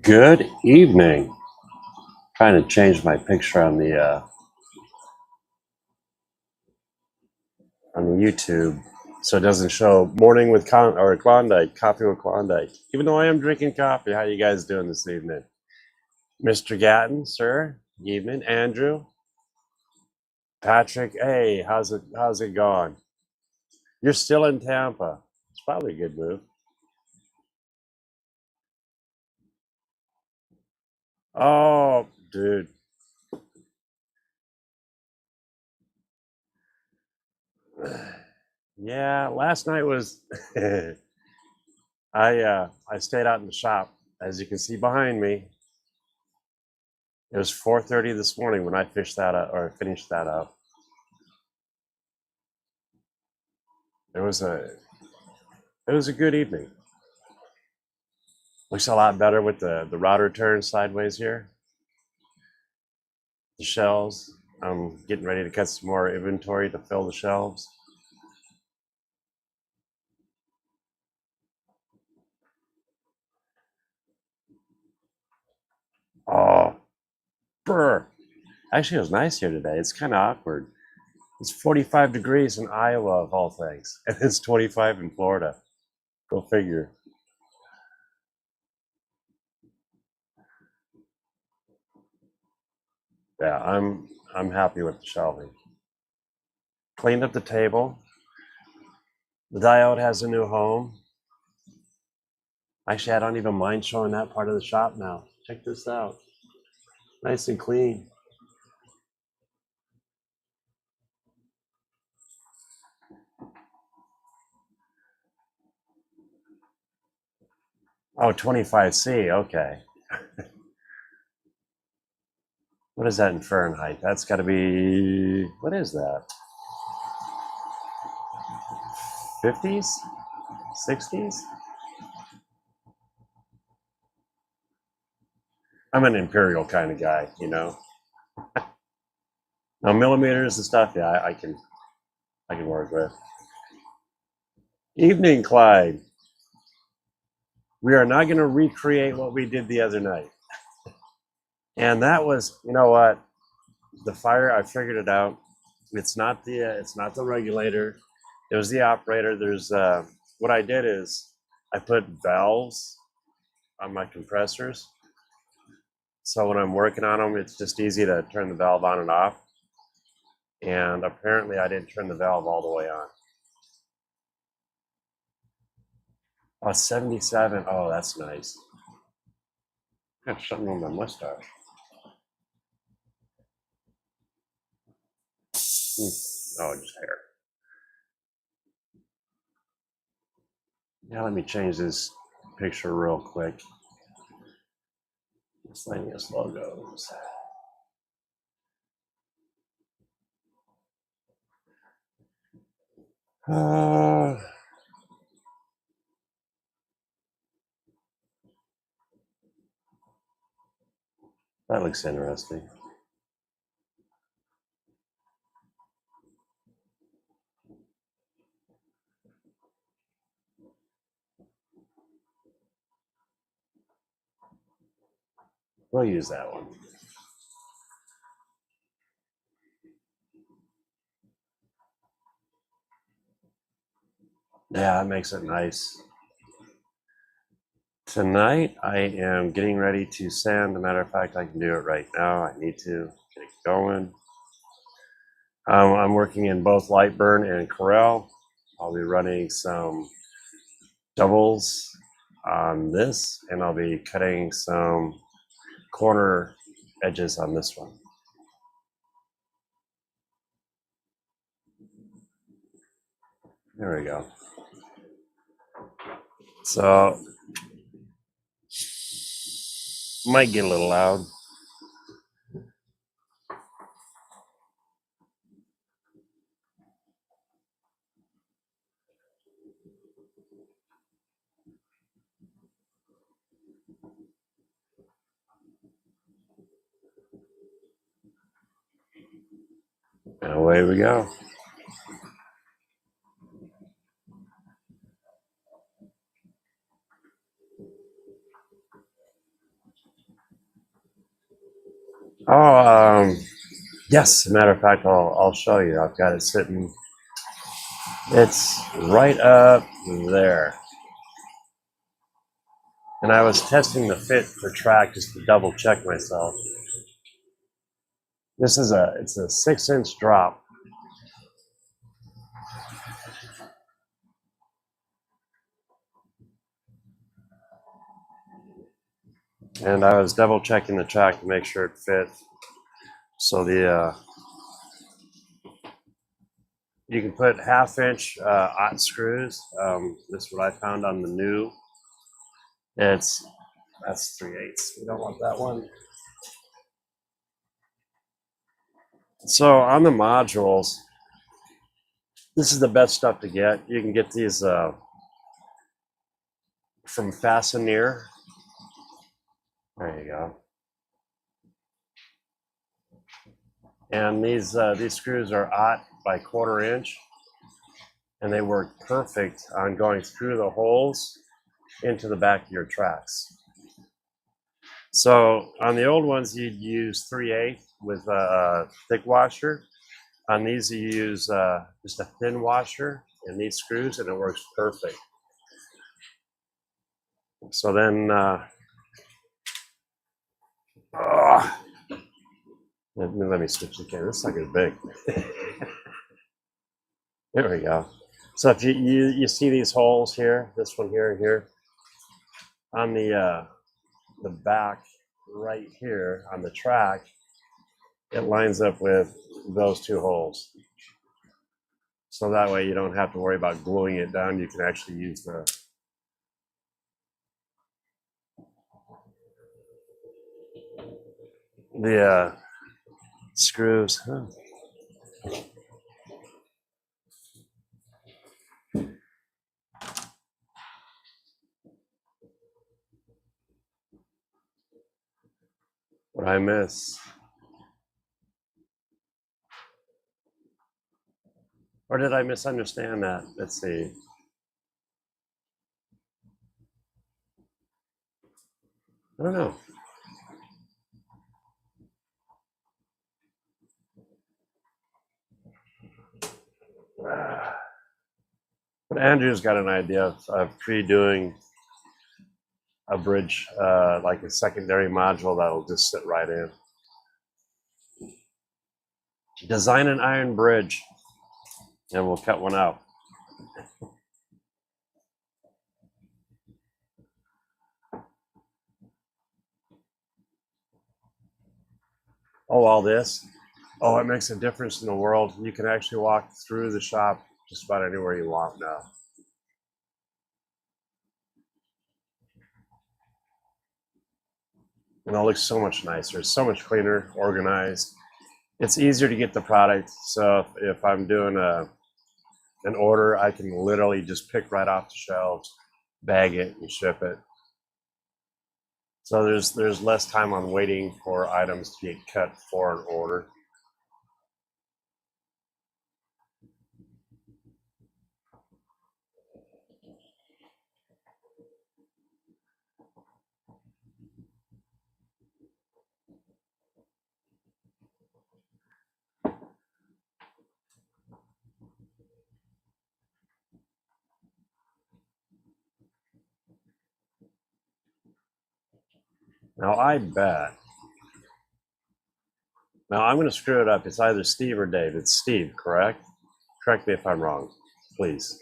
Good evening. Trying to change my picture on the YouTube so it doesn't show morning with Klondike, coffee with Klondike. Even though I am drinking coffee, how you guys doing this evening? Mr. Gatton, sir. Evening, Andrew, Patrick. Hey, how's it going? You're still in Tampa. It's probably a good move. Oh, dude. Yeah, last night was I stayed out in the shop, as you can see behind me. It was 4:30 this morning when I finished that up, or finished that up. It was a good evening. Looks a lot better with the router turned sideways here. The shelves. I'm getting ready to cut some more inventory to fill the shelves. Oh, brr. Actually, it was nice here today. It's kind of awkward. It's 45 degrees in Iowa, of all things, and it's 25 in Florida. Go figure. Yeah, I'm happy with the shelving. Cleaned up the table. The diode has a new home. Actually, I don't even mind showing that part of the shop now. Check this out. Nice and clean. Oh, 25C. Okay. What is that in Fahrenheit? That's got to be, what is that? 50s? 60s? I'm an imperial kind of guy, you know. Now millimeters and stuff, yeah, I can work with. Evening, Clyde. We are not going to recreate what we did the other night. And that was, you know what? The fire, I figured it out. It's not the regulator. It was the operator. There's what I did is I put valves on my compressors. So when I'm working on them, it's just easy to turn the valve on and off. And apparently I didn't turn the valve all the way on. Oh, 77. Oh, that's nice. Got something on my mustache. Oh, just hair. Yeah, let me change this picture real quick. Miscellaneous logos. Uh, that looks interesting. We'll use that one. Yeah, that makes it nice. Tonight, I am getting ready to sand. As a matter of fact, I can do it right now. I need to get it going. I'm working in both Lightburn and Corel. I'll be running some doubles on this, and I'll be cutting some corner edges on this one. There we go. So, might get a little loud. And away we go. Oh, yes. As a matter of fact, I'll show you. I've got it sitting. It's right up there. And I was testing the fit for track just to double check myself. It's a 6-inch drop. And I was double checking the track to make sure it fit. So you can put 1/2-inch aught screws. This is what I found on the new. That's 3/8. We don't want that one. So on the modules, this is the best stuff to get. You can get these from Fasteneer. There you go. And these screws are aught by 1/4 inch, and they work perfect on going through the holes into the back of your tracks. So on the old ones, you'd use 3/8 with a thick washer. On these, you use just a thin washer in these screws, and it works perfect. So then, let me switch the camera. This sucker's big. There we go. So if you see these holes here, this one here and here, on the back right here on the track, it lines up with those two holes. So that way you don't have to worry about gluing it down. You can actually use the screws. What I miss? Or did I misunderstand that? Let's see. I don't know. But Andrew's got an idea of pre-doing a bridge, like a secondary module that'll just sit right in. Design an iron bridge, and we'll cut one out. Oh, all this? Oh, it makes a difference in the world. You can actually walk through the shop just about anywhere you want now. And it looks so much nicer, so much cleaner, organized. It's easier to get the product. So if I'm doing an order, I can literally just pick right off the shelves, bag it, and ship it. So there's less time on waiting for items to get cut for an order. Now I bet. Now I'm going to screw it up. It's either Steve or Dave. It's Steve, correct? Correct me if I'm wrong, please.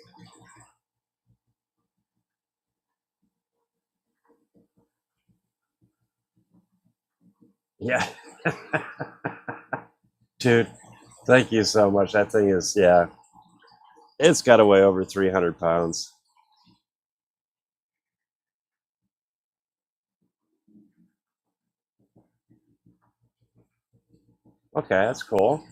Yeah. Dude, thank you so much. That thing is, yeah, it's got to weigh over 300 pounds. Okay, that's cool.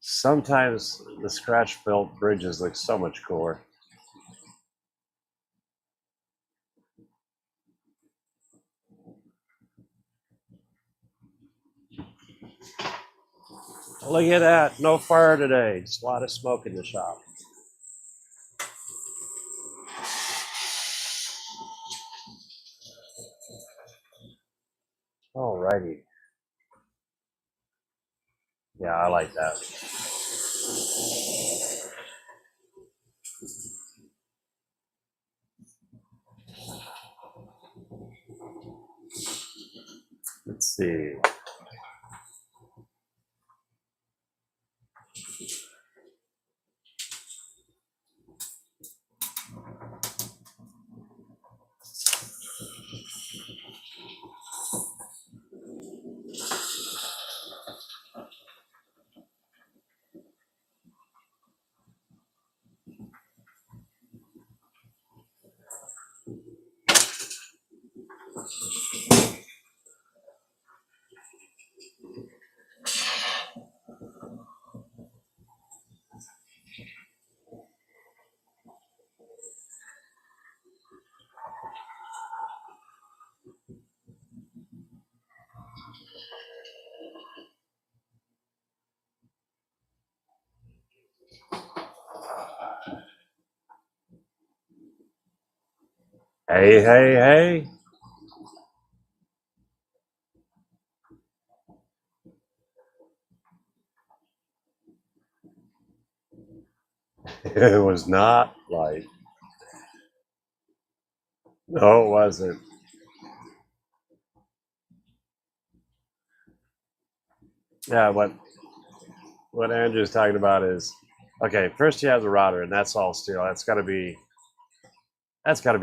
Sometimes the scratch built bridges look so much cooler. Look at that. No fire today. Just a lot of smoke in the shop. Alrighty. Yeah, I like that. Let's see. Hey, hey, hey. It was not like, no, it wasn't. Yeah, what Andrew's talking about is, okay, first you have the router, and that's all steel. That's got to be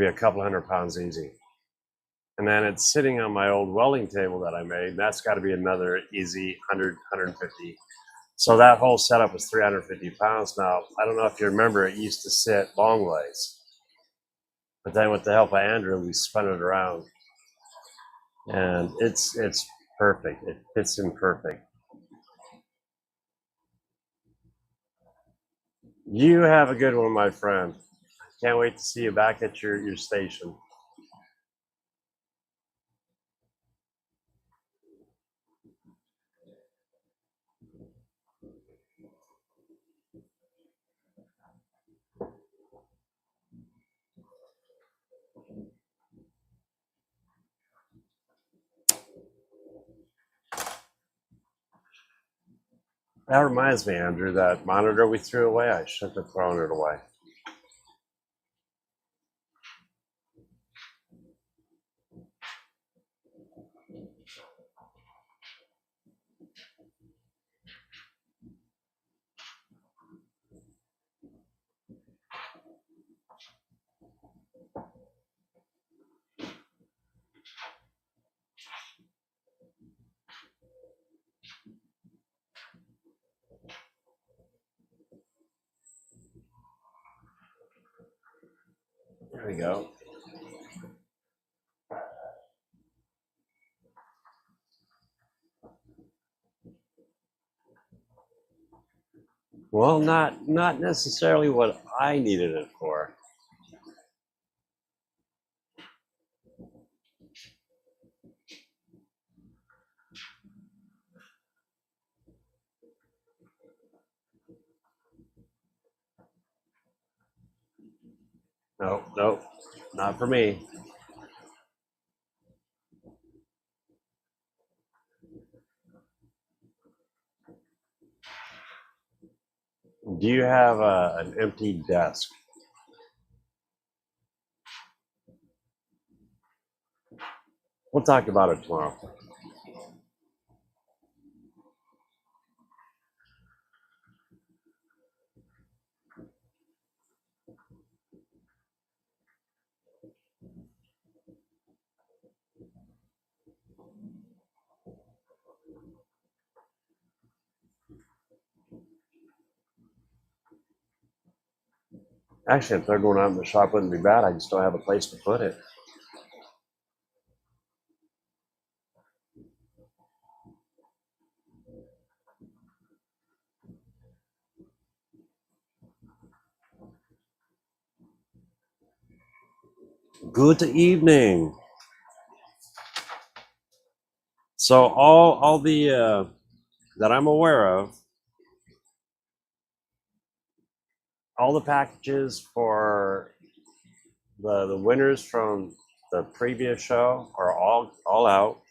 a couple 100 pounds easy. And then it's sitting on my old welding table that I made. That's got to be another easy 150. So that whole setup was 350 pounds. Now, I don't know if you remember, it used to sit long ways. But then with the help of Andrew, we spun it around. And it's perfect. It fits in perfect. You have a good one, my friend. Can't wait to see you back at your station. That reminds me, Andrew, that monitor we threw away, I should have thrown it away. There we go. Well, not necessarily what I needed it for. Nope, nope, not for me. Do you have an empty desk? We'll talk about it tomorrow. Actually, if they're going out in the shop, wouldn't be bad. I just don't have a place to put it. Good evening. So all the that I'm aware of, all the packages for the winners from the previous show are all out.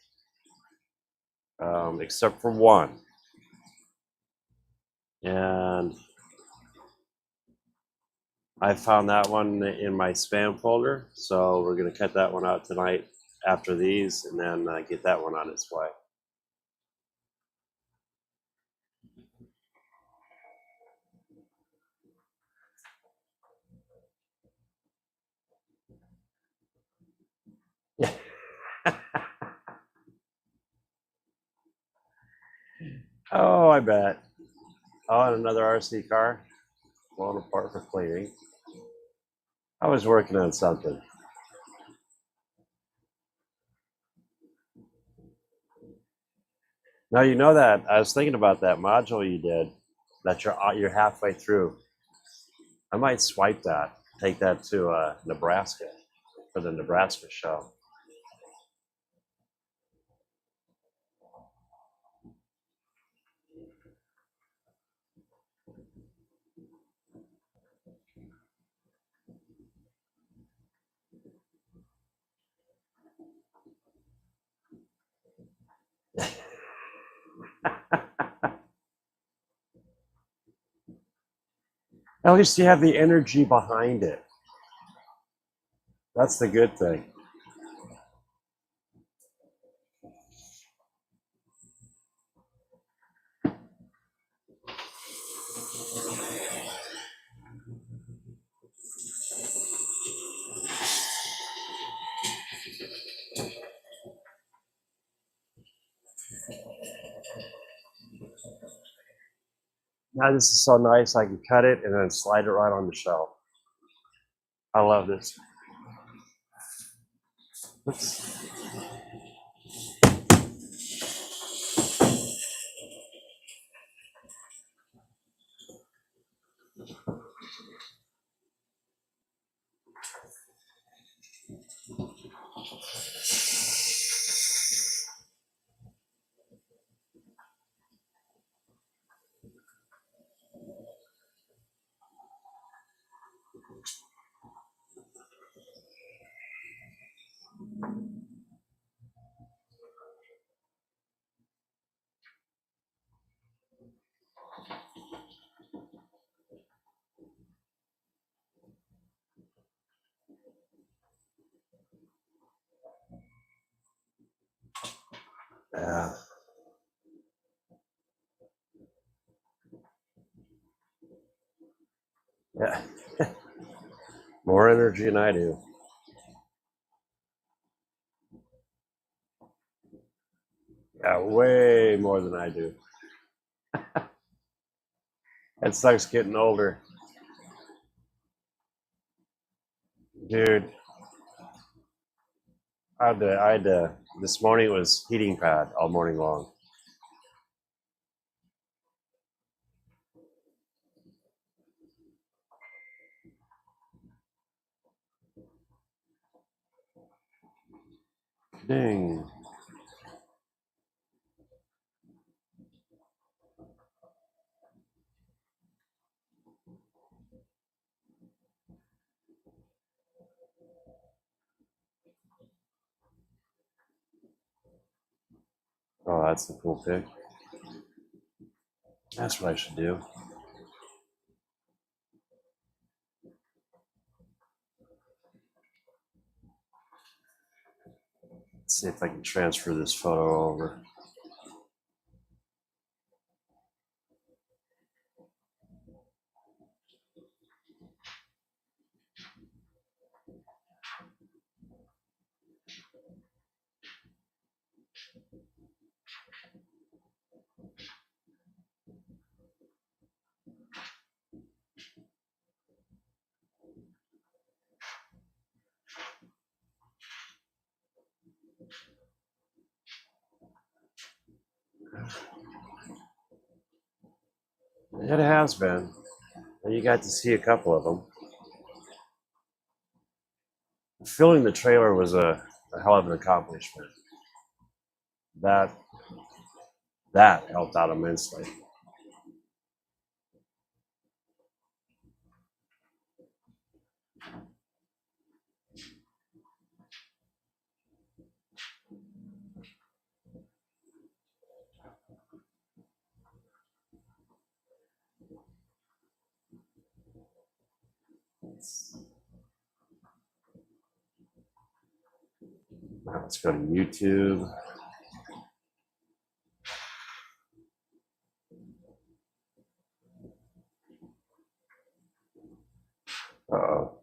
except for one. And I found that one in my spam folder, so we're going to cut that one out tonight after these, and then get that one on its way. Oh, I bet. Oh, and another RC car blown apart for cleaning. I was working on something. Now you know that I was thinking about that module you did. That you're halfway through. I might swipe that, take that to Nebraska for the Nebraska show. At least you have the energy behind it. That's the good thing. Now this is so nice. I can cut it and then slide it right on the shelf. I love this. Oops. Yeah. Yeah. More energy than I do. Yeah, way more than I do. It sucks getting older. Dude, this morning it was heating pad all morning long. Ding. Oh, that's a cool pick. That's what I should do. Let's see if I can transfer this photo over. It has been. You got to see a couple of them. Filling the trailer was a hell of an accomplishment. That helped out immensely. Now let's go to YouTube. Uh-oh.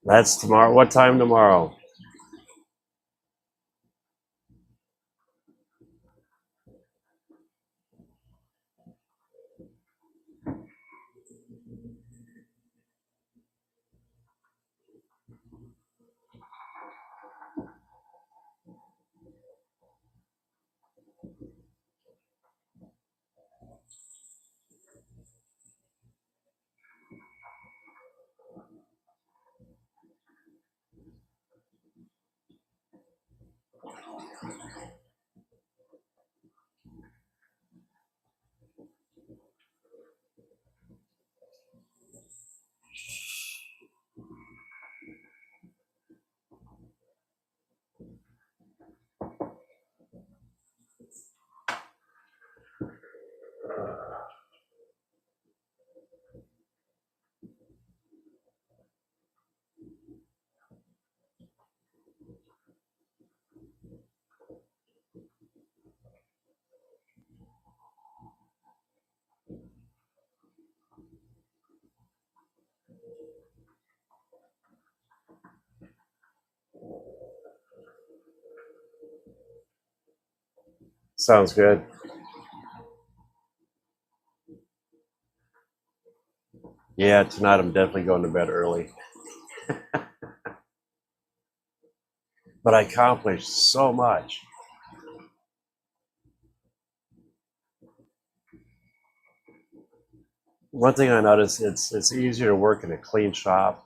That's tomorrow. What time tomorrow? Sounds good. Yeah, tonight I'm definitely going to bed early. But I accomplished so much. One thing I noticed, it's easier to work in a clean shop.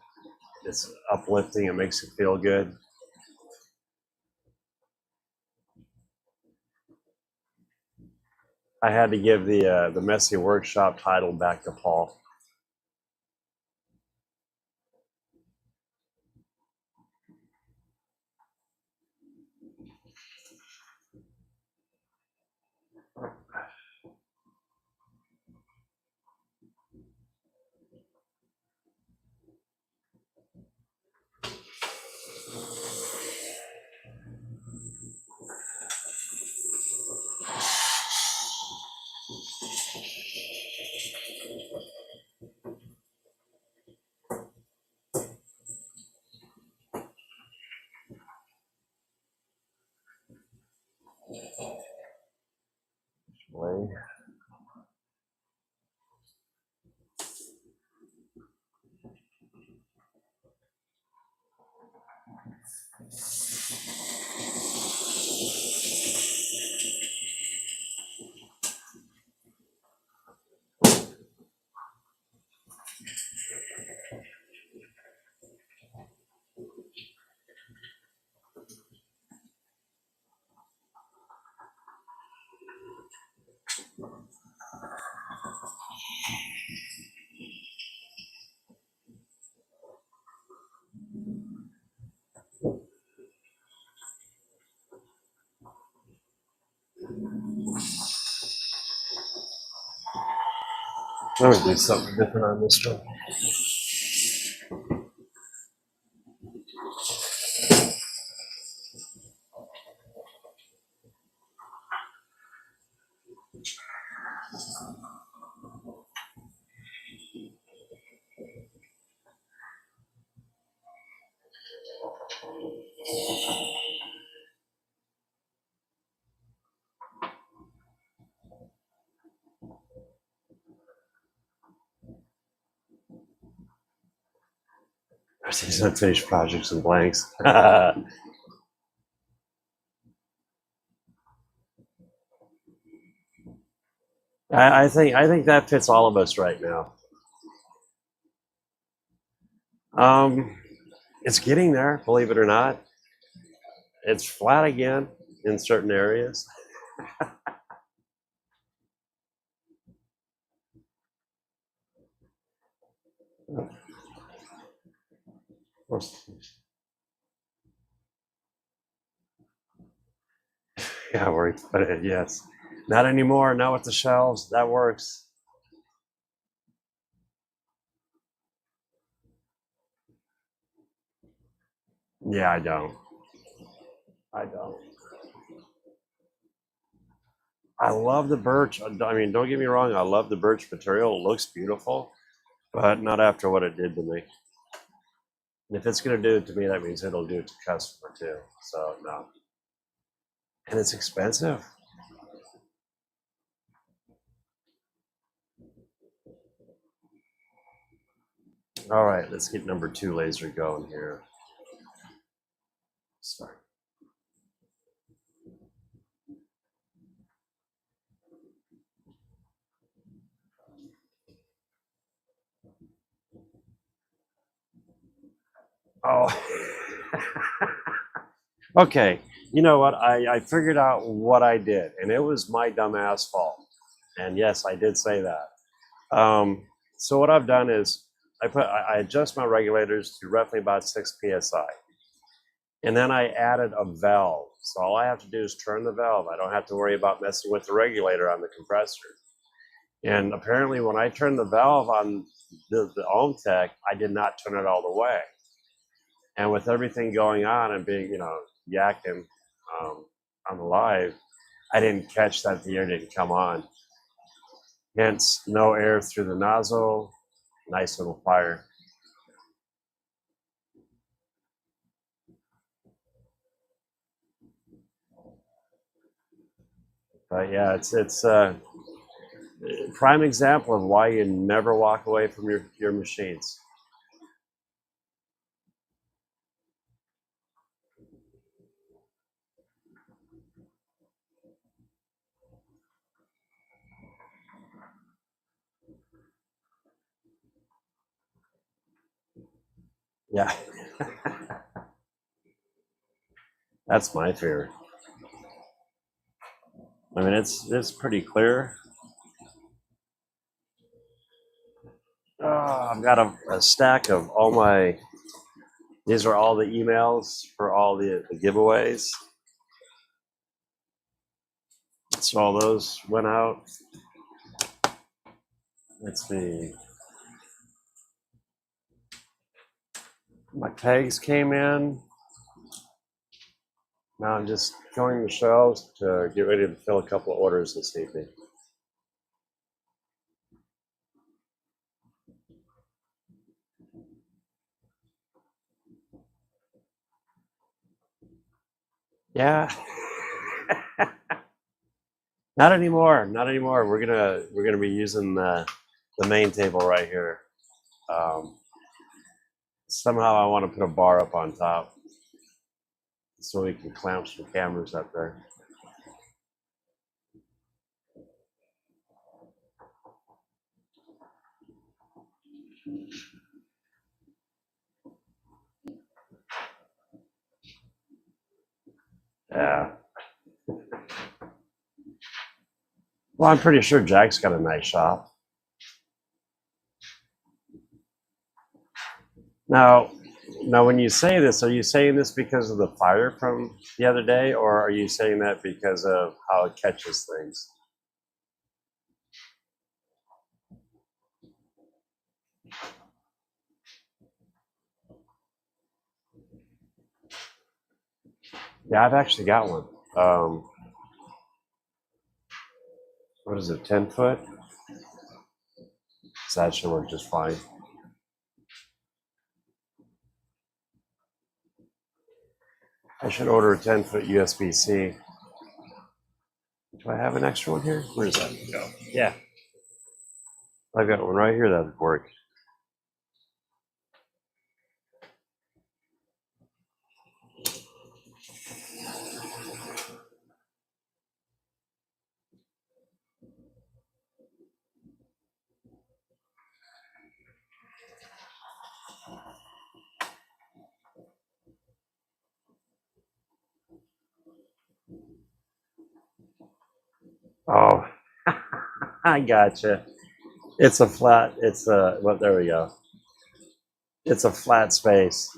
It's uplifting. It makes you feel good. I had to give the messy workshop title back to Paul. Way. Let me do something different on this one. These unfinished projects and blanks. I think that fits all of us right now. Um, It's getting there, believe it or not. It's flat again in certain areas. Yeah, but yes, not anymore. Not with the shelves. That works. Yeah, I don't. I don't. I love the birch. I mean, don't get me wrong. I love the birch material. It looks beautiful, but not after what it did to me. And if it's going to do it to me, that means it'll do it to customer too. So no. And it's expensive. All right, let's get number 2 laser going here. Start. Oh. Okay, you know what? I figured out what I did, and it was my dumbass fault. And yes, I did say that. So what I've done is I adjust my regulators to roughly about 6 psi, and then I added a valve. So all I have to do is turn the valve. I don't have to worry about messing with the regulator on the compressor. And apparently, when I turned the valve on the Ohm Tech, I did not turn it all the way. And with everything going on and being, yakking on the live, I didn't catch that the air didn't come on. Hence, no air through the nozzle. Nice little fire. But yeah, it's a prime example of why you never walk away from your machines. Yeah, that's my fear. I mean, it's pretty clear. I've got a stack of all my. These are all the emails for all the giveaways. So all those went out. Let's see. My tags came in. Now I'm just filling the shelves to get ready to fill a couple of orders this evening. Yeah. Not anymore. Not anymore. We're gonna be using the main table right here. Um, Somehow I want to put a bar up on top so we can clamp some cameras up there. Yeah. Well, I'm pretty sure Jack's got a nice shop. Now, when you say this, are you saying this because of the fire from the other day, or are you saying that because of how it catches things? Yeah, I've actually got one. What is it, 10 foot? So that should work just fine. I should order a 10-foot USB-C. Do I have an extra one here? Where does that go? Yeah. I've got one right here that would work. I gotcha. It's a flat. It's a well. There we go. It's a flat space.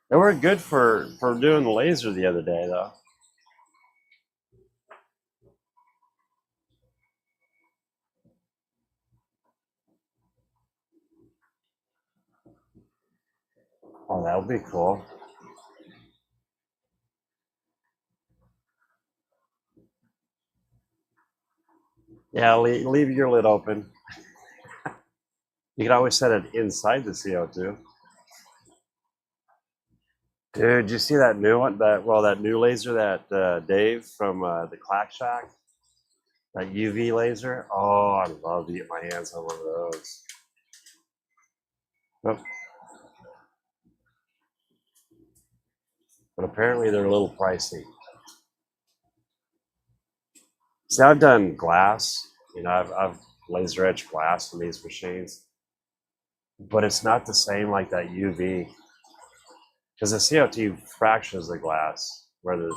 They were good for doing the laser the other day, though. Oh, that would be cool. Yeah, leave your lid open. You can always set it inside the CO2. Dude, you see that new one? That new laser that Dave from the Clack Shack, that UV laser. Oh, I'd love to get my hands on one of those. But, but apparently they're a little pricey. See, I've done glass. I've laser etched glass in these machines, but it's not the same like that UV because the CO2 fractures the glass, where the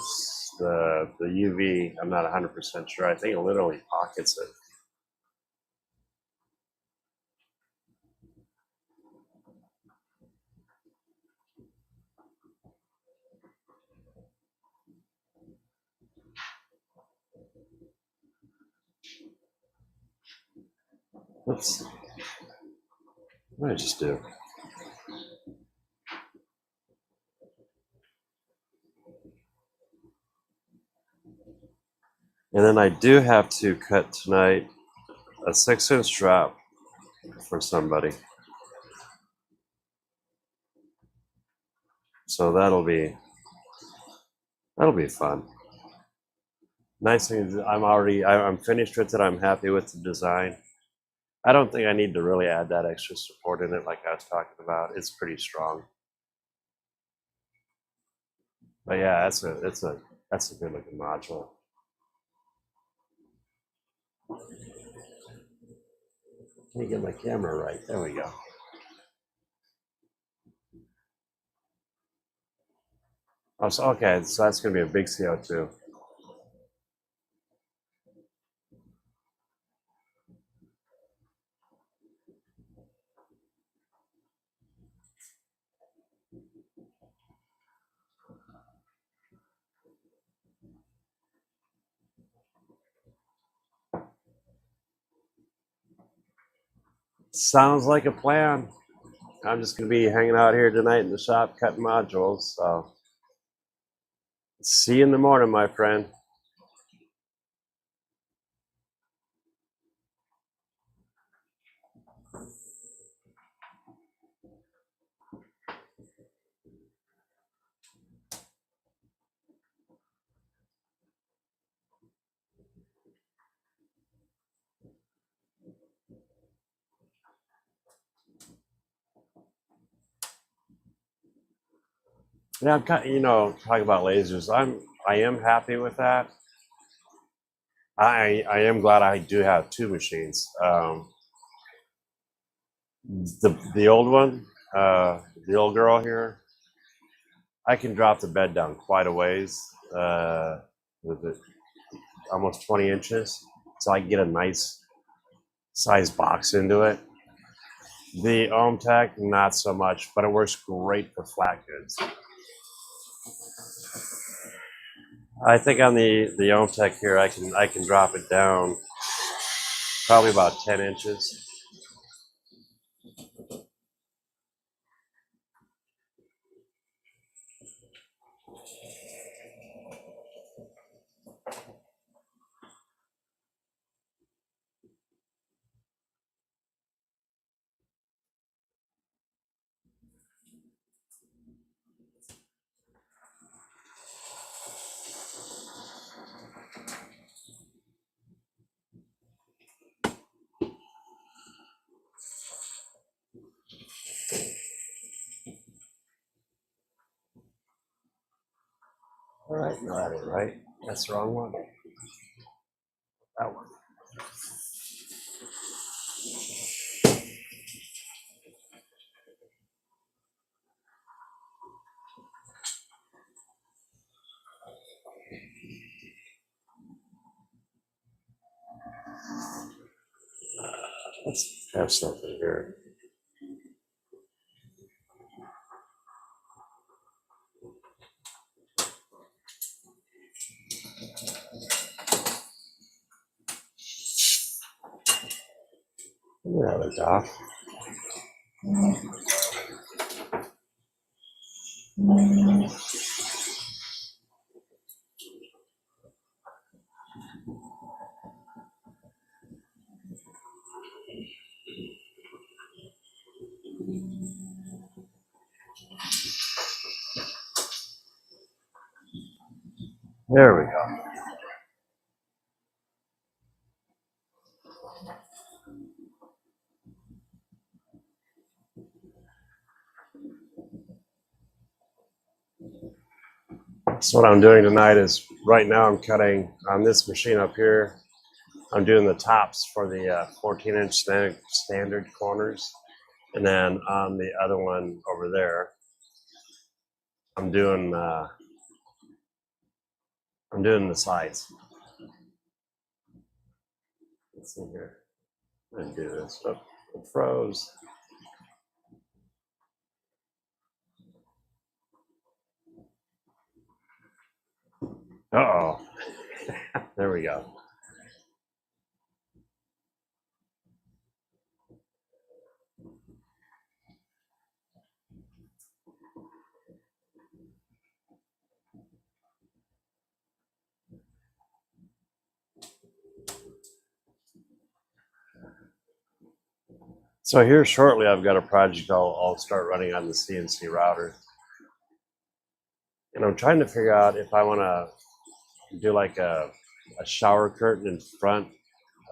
UV, I'm not 100% sure. I think it literally pockets it. Oops. What did I just do? And then I do have to cut tonight a 6-inch drop for somebody. So that'll be fun. Nice thing is I'm finished with it. I'm happy with the design. I don't think I need to really add that extra support in it like I was talking about. It's pretty strong. But yeah, that's a good looking module. Let me get my camera right. There we go. Oh, so okay, so that's gonna be a big CO2. Sounds like a plan. I'm just gonna be hanging out here tonight in the shop cutting modules. So see you in the morning, my friend. Yeah, I'm kind talking about lasers. I am happy with that. I am glad I do have two machines. The old one, the old girl here, I can drop the bed down quite a ways, with it almost 20 inches, so I can get a nice size box into it. The Tech, not so much, but it works great for flat goods. I think on the Tech here, I can drop it down probably about 10 inches. All right, got it right. That's the wrong one. That one. have something here. There we go. There we go. So what I'm doing tonight is right now I'm cutting on this machine up here. I'm doing the tops for the 14-inch standard corners, and then on the other one over there, I'm doing the sides. Let's see here. I'm gonna do this. Oh, it froze. Uh-oh. There we go. So here shortly, I've got a project I'll start running on the CNC router. And I'm trying to figure out if I want to do like a shower curtain in front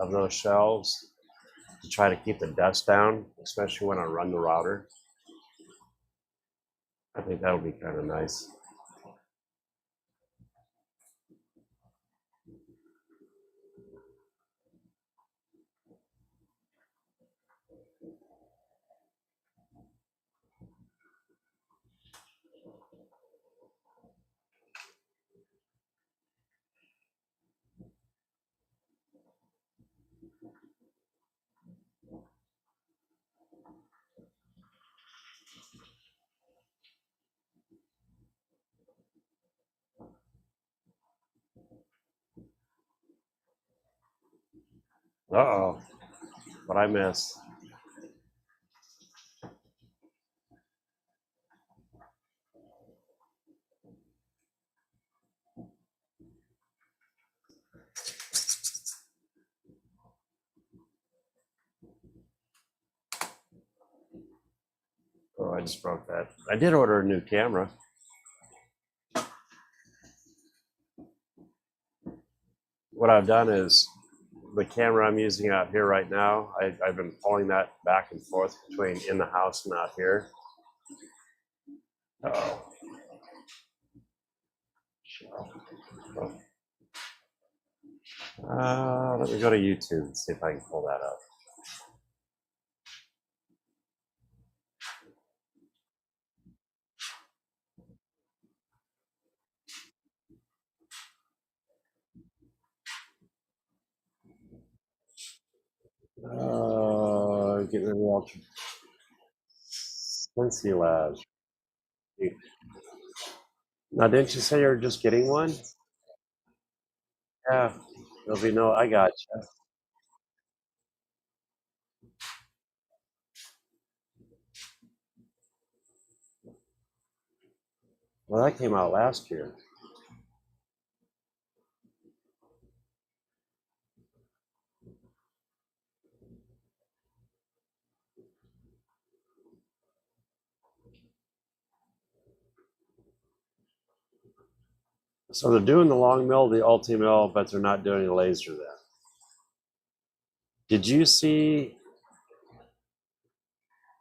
of those shelves to try to keep the dust down, especially when I run the router. I think that would be kind of nice. Uh-oh, what I miss. Oh, I just broke that. I did order a new camera. What I've done is the camera I'm using out here right now, I've been pulling that back and forth between in the house and out here. Uh-oh. Let me go to YouTube and see if I can pull that up. Get rid of the ultra. Quincy Labs. Now, didn't you say you were just getting one? Yeah. There'll be no. I got you. Well, that came out last year. So they're doing the long mill, the ulti mill, but they're not doing a laser then. Did you see?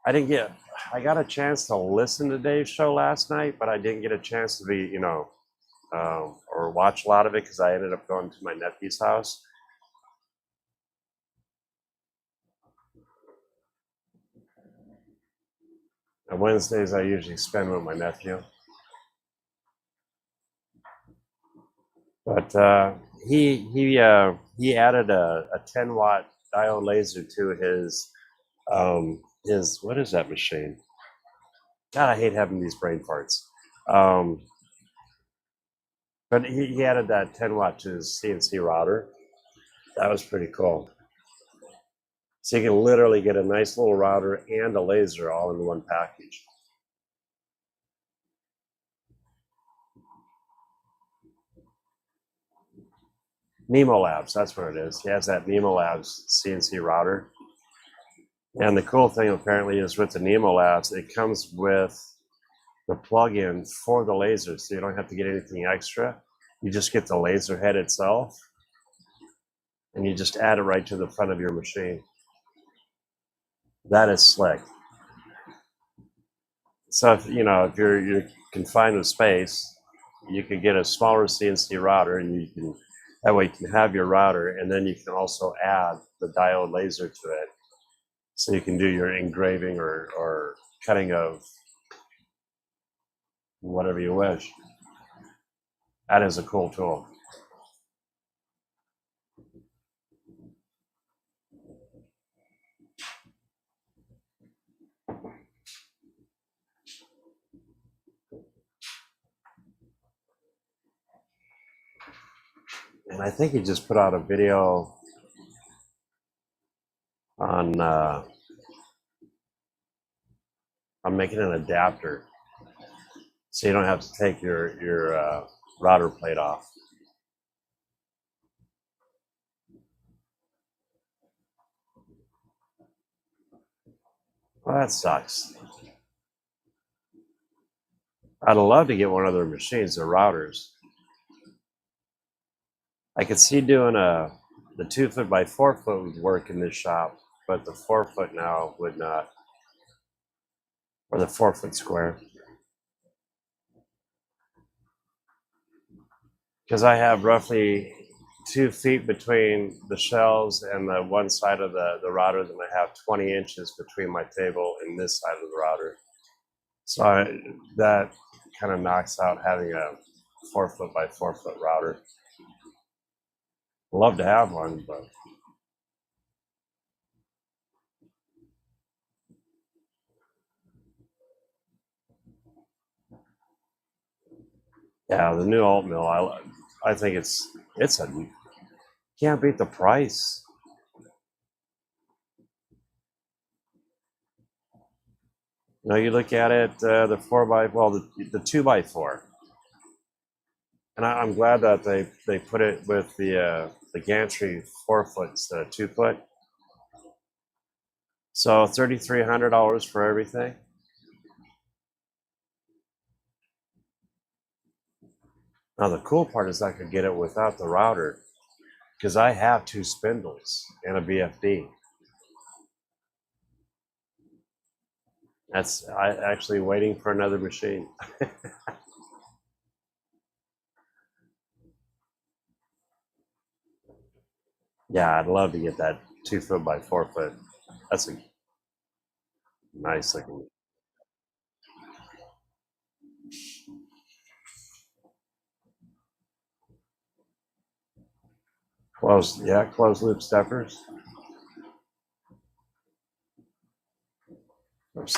I didn't get. I got a chance to listen to Dave's show last night, but I didn't get a chance to be, or watch a lot of it because I ended up going to my nephew's house. And Wednesdays I usually spend with my nephew. But he added a 10-watt diode laser to his is what is that machine? God, I hate having these brain farts. Um, but he added that 10 watt to his CNC router. That was pretty cool. So you can literally get a nice little router and a laser all in one package. Nemo Labs, that's what it is. He has that Nemo Labs CNC router. And the cool thing apparently is with the Nemo Labs, it comes with the plug-in for the laser, so you don't have to get anything extra. You just get the laser head itself, and you just add it right to the front of your machine. That is slick. So if you're confined with space, you could get a smaller CNC router, and that way you can have your router, and then you can also add the diode laser to it, so you can do your engraving or cutting of whatever you wish. That is a cool tool. And I think he just put out a video on making an adapter, so you don't have to take your router plate off. Well, that sucks. I'd love to get one of their machines, their routers. I could see doing the 2 foot by 4 foot would work in this shop, but the 4 foot now would not, or the 4 foot square. Because I have roughly 2 feet between the shelves and the one side of the router, then I have 20 inches between my table and this side of the router. So that kind of knocks out having a 4 foot by 4 foot router. Love to have one, but yeah, the new alt mill, I think it's a can't beat the price. You look at it, the 2 by 4, and I'm glad that they put it with the gantry 4 foot instead of 2 foot. So $3,300 for everything. Now the cool part is I could get it without the router, because I have 2 spindles and a BFD. I actually waiting for another machine. Yeah, I'd love to get that 2 foot by 4 foot. That's a nice looking. Closed loop steppers. Oops.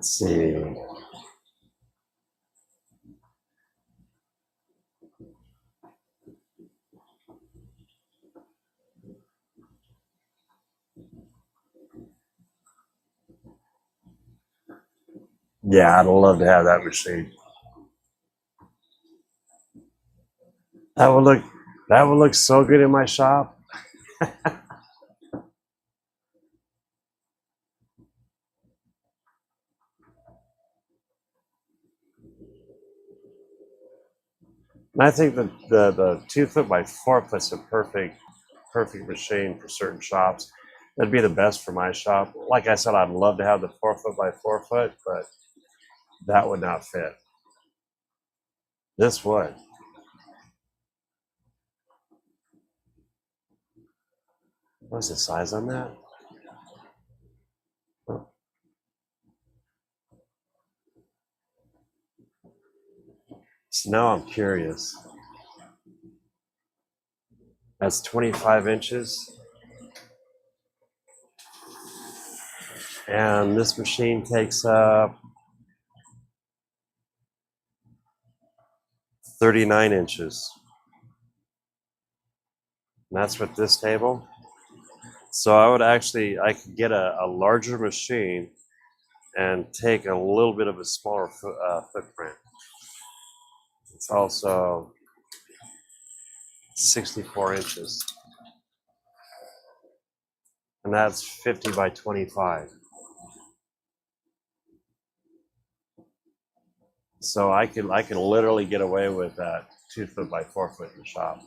Let's see. Yeah, I'd love to have that machine. That would look that would look so good in my shop. And I think that the 2 foot by 4 foot's a perfect machine for certain shops. That'd be the best for my shop. Like I said, I'd love to have the 4 foot by 4 foot, but that would not fit. This would. What's the size on that? Oh, so now I'm curious. That's 25 inches. And this machine takes up 39 inches. And that's with this table. So I could get a larger machine and take a little bit of a smaller footprint. It's also 64 inches. And that's 50 by 25. So I can literally get away with that 2 foot by 4 foot in the shop.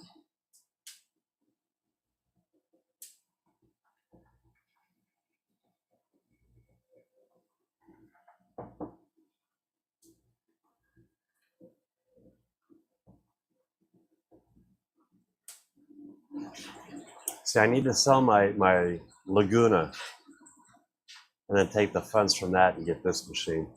See, I need to sell my Laguna and then take the funds from that and get this machine.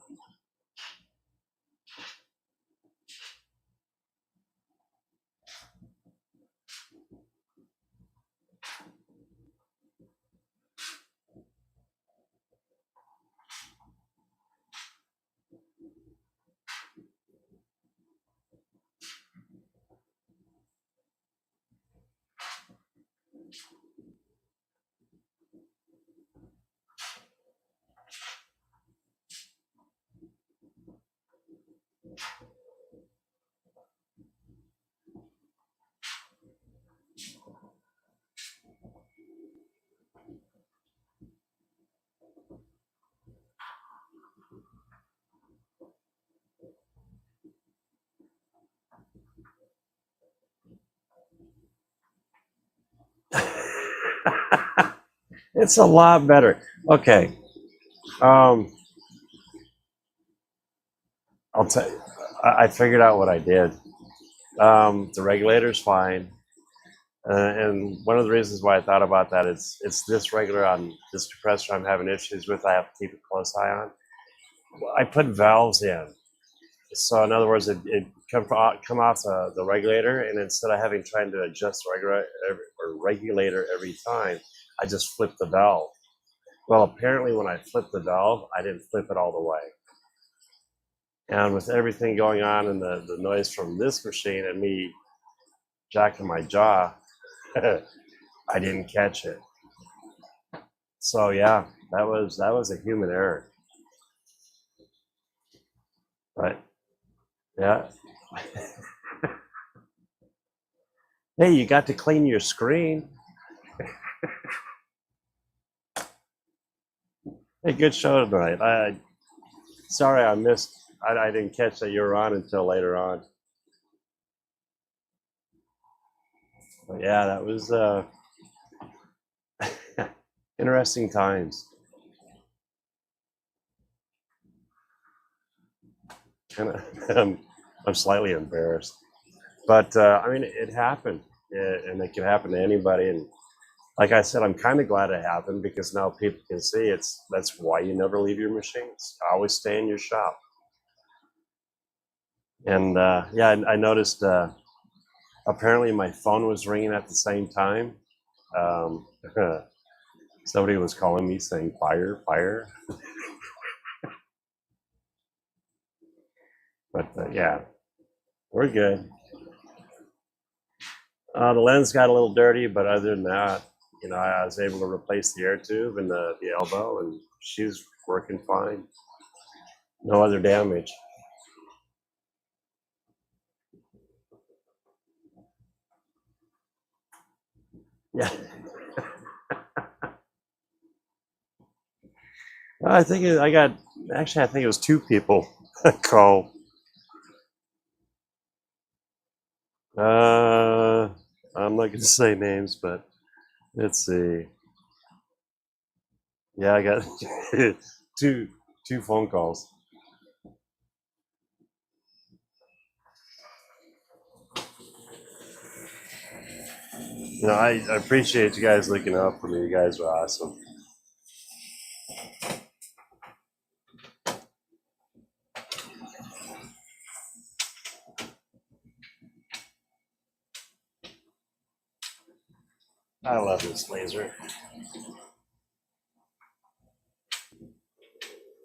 It's a lot better. Okay. Um, I'll tell you, I figured out what I did. The regulator's fine. And one of the reasons why I thought about that is it's this regulator on this compressor I'm having issues with. I have to keep a close eye on. I put valves in. So in other words, it come off the regulator, and instead of having trying to adjust the regulator every time, I just flip the valve. Well, apparently when I flipped the valve, I didn't flip it all the way. And with everything going on and the noise from this machine and me jacking my jaw, I didn't catch it. So yeah, that was a human error. But yeah. Hey, you got to clean your screen. Hey, good show tonight. Sorry I missed. I didn't catch that you were on until later on. But yeah, that was interesting times. And I'm slightly embarrassed, but I mean, it happened, and it can happen to anybody. And like I said, I'm kind of glad it happened because now people can see that's why you never leave your machines. Always stay in your shop. And yeah, I noticed. Apparently, my phone was ringing at the same time. Um, somebody was calling me saying "fire, fire." But yeah, we're good. The lens got a little dirty, but other than that, I was able to replace the air tube and the elbow, and she's working fine. No other damage. Yeah. I think I think it was two people called. I'm not going to say names, but let's see. Yeah, I got two phone calls. I appreciate you guys looking out for me. You guys are awesome. I love this laser.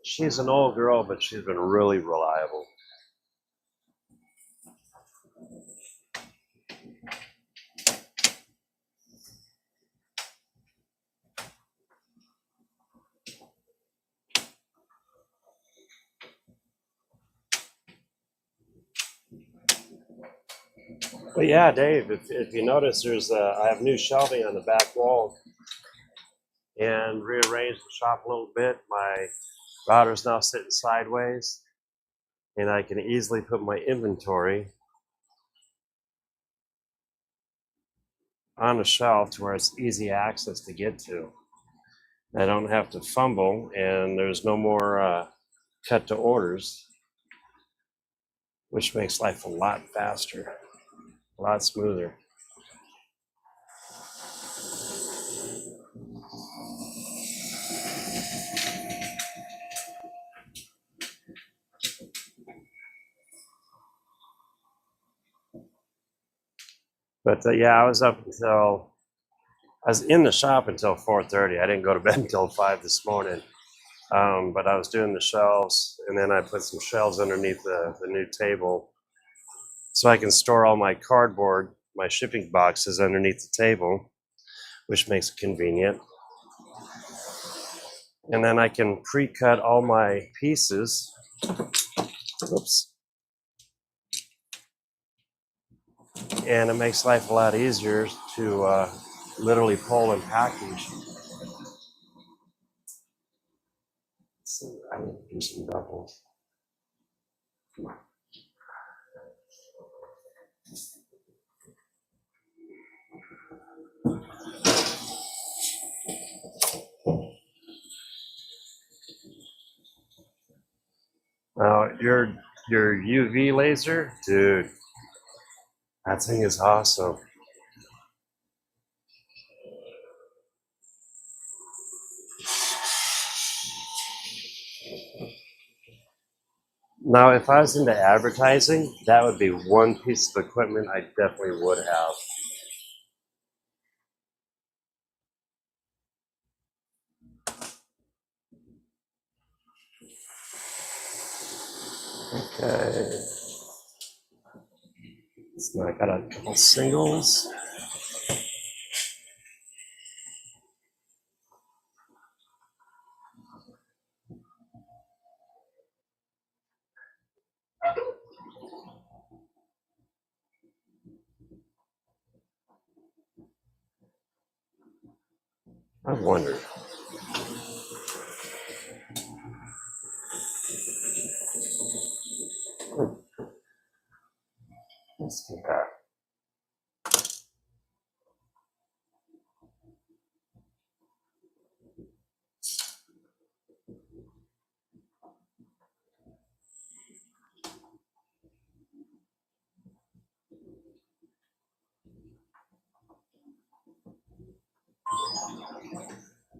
She's an old girl, but she's been really reliable. But yeah, Dave, if you notice, I have new shelving on the back wall and rearranged the shop a little bit. My router's now sitting sideways, and I can easily put my inventory on a shelf to where it's easy access to get to. I don't have to fumble, and there's no more cut to orders, which makes life a lot faster, a lot smoother. But yeah, I was in the shop until 4:30. I didn't go to bed until 5 this morning. But I was doing the shelves, and then I put some shelves underneath the new table so I can store all my cardboard, my shipping boxes underneath the table, which makes it convenient. And then I can pre-cut all my pieces. Oops. And it makes life a lot easier to literally pull and package. So I need to do some doubles. Come on. Your UV laser, dude, that thing is awesome. Now, if I was into advertising, that would be one piece of equipment I definitely would have. Okay. So I got a couple singles. I wonder. Let's do that.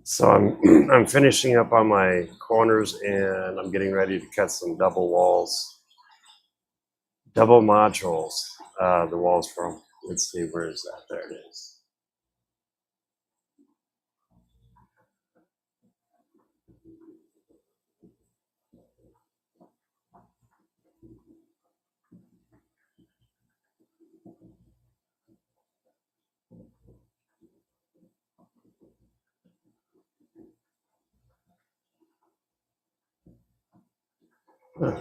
So I'm finishing up on my corners, and I'm getting ready to cut some double walls, double modules. The walls from. Let's see, where is that? There it is. Huh.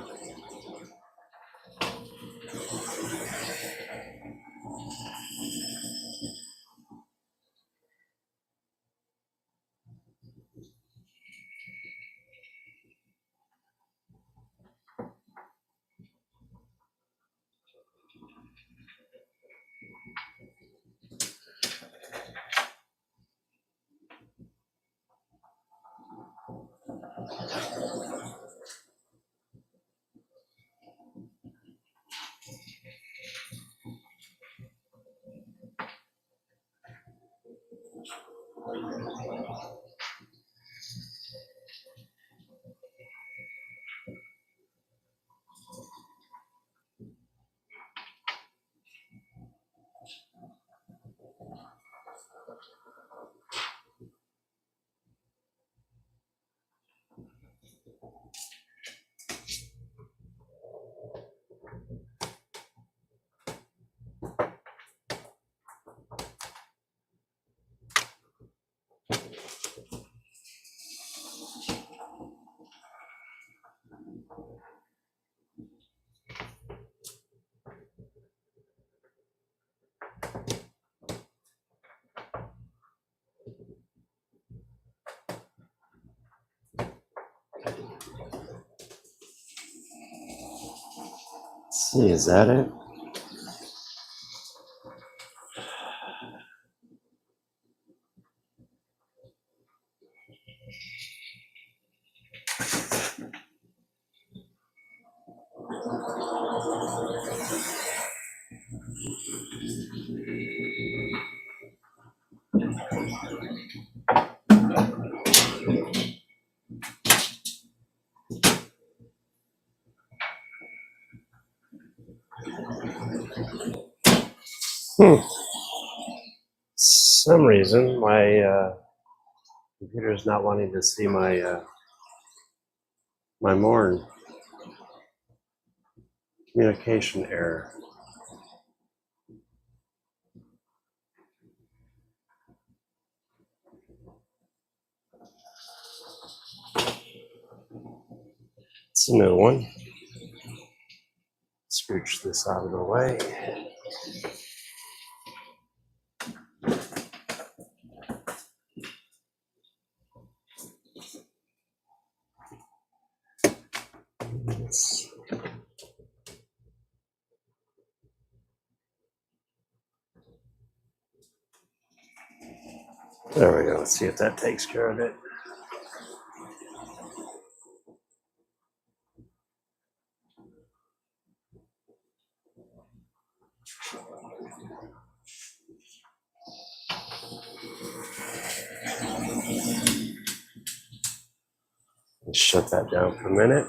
Let's see, is that it? Some reason my computer is not wanting to see my Morn communication error. It's a new one. Scooch this out of the way. There we go. Let's see if that takes care of it. Let's shut that down for a minute.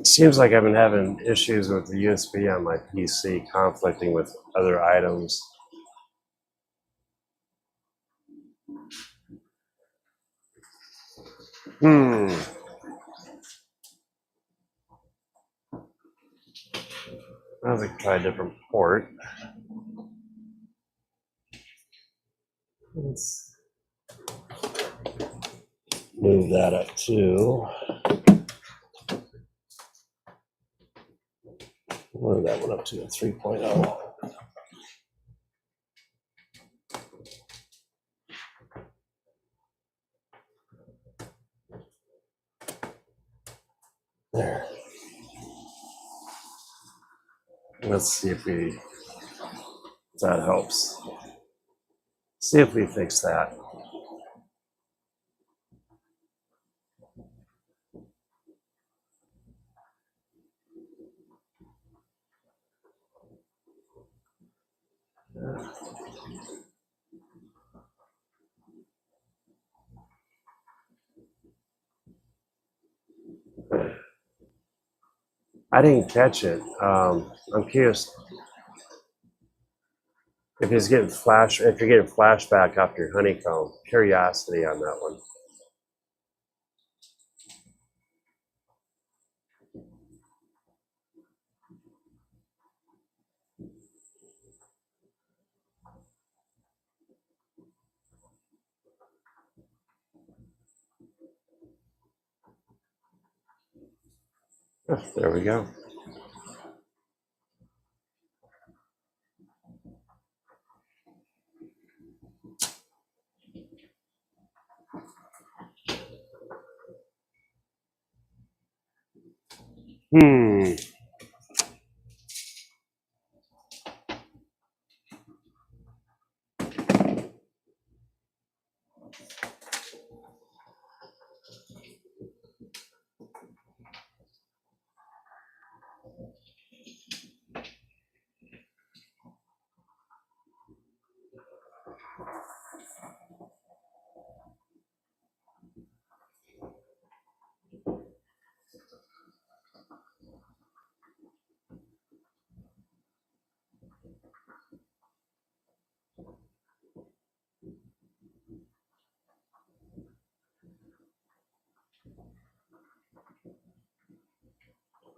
Seems like I've been having issues with the USB on my PC conflicting with other items. Hmm. I think try a different port. Let's move that up too. Move that one up to a 3.0. There. Let's see if that helps. See if we fix that. I didn't catch it. I'm curious if you're getting flashback off your honeycomb. Curiosity on that one. Oh, there we go. Hmm.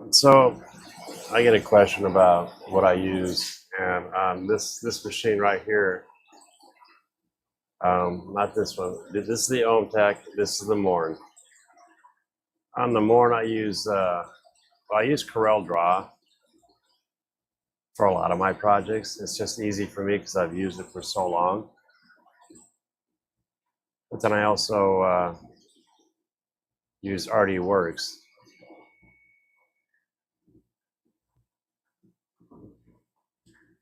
So I get a question about what I use, and this machine right here, not this one. This is the OhmTech. This is the Morn. On the Morn, I use Corel Draw for a lot of my projects. It's just easy for me because I've used it for so long. But then I also use RDWorks.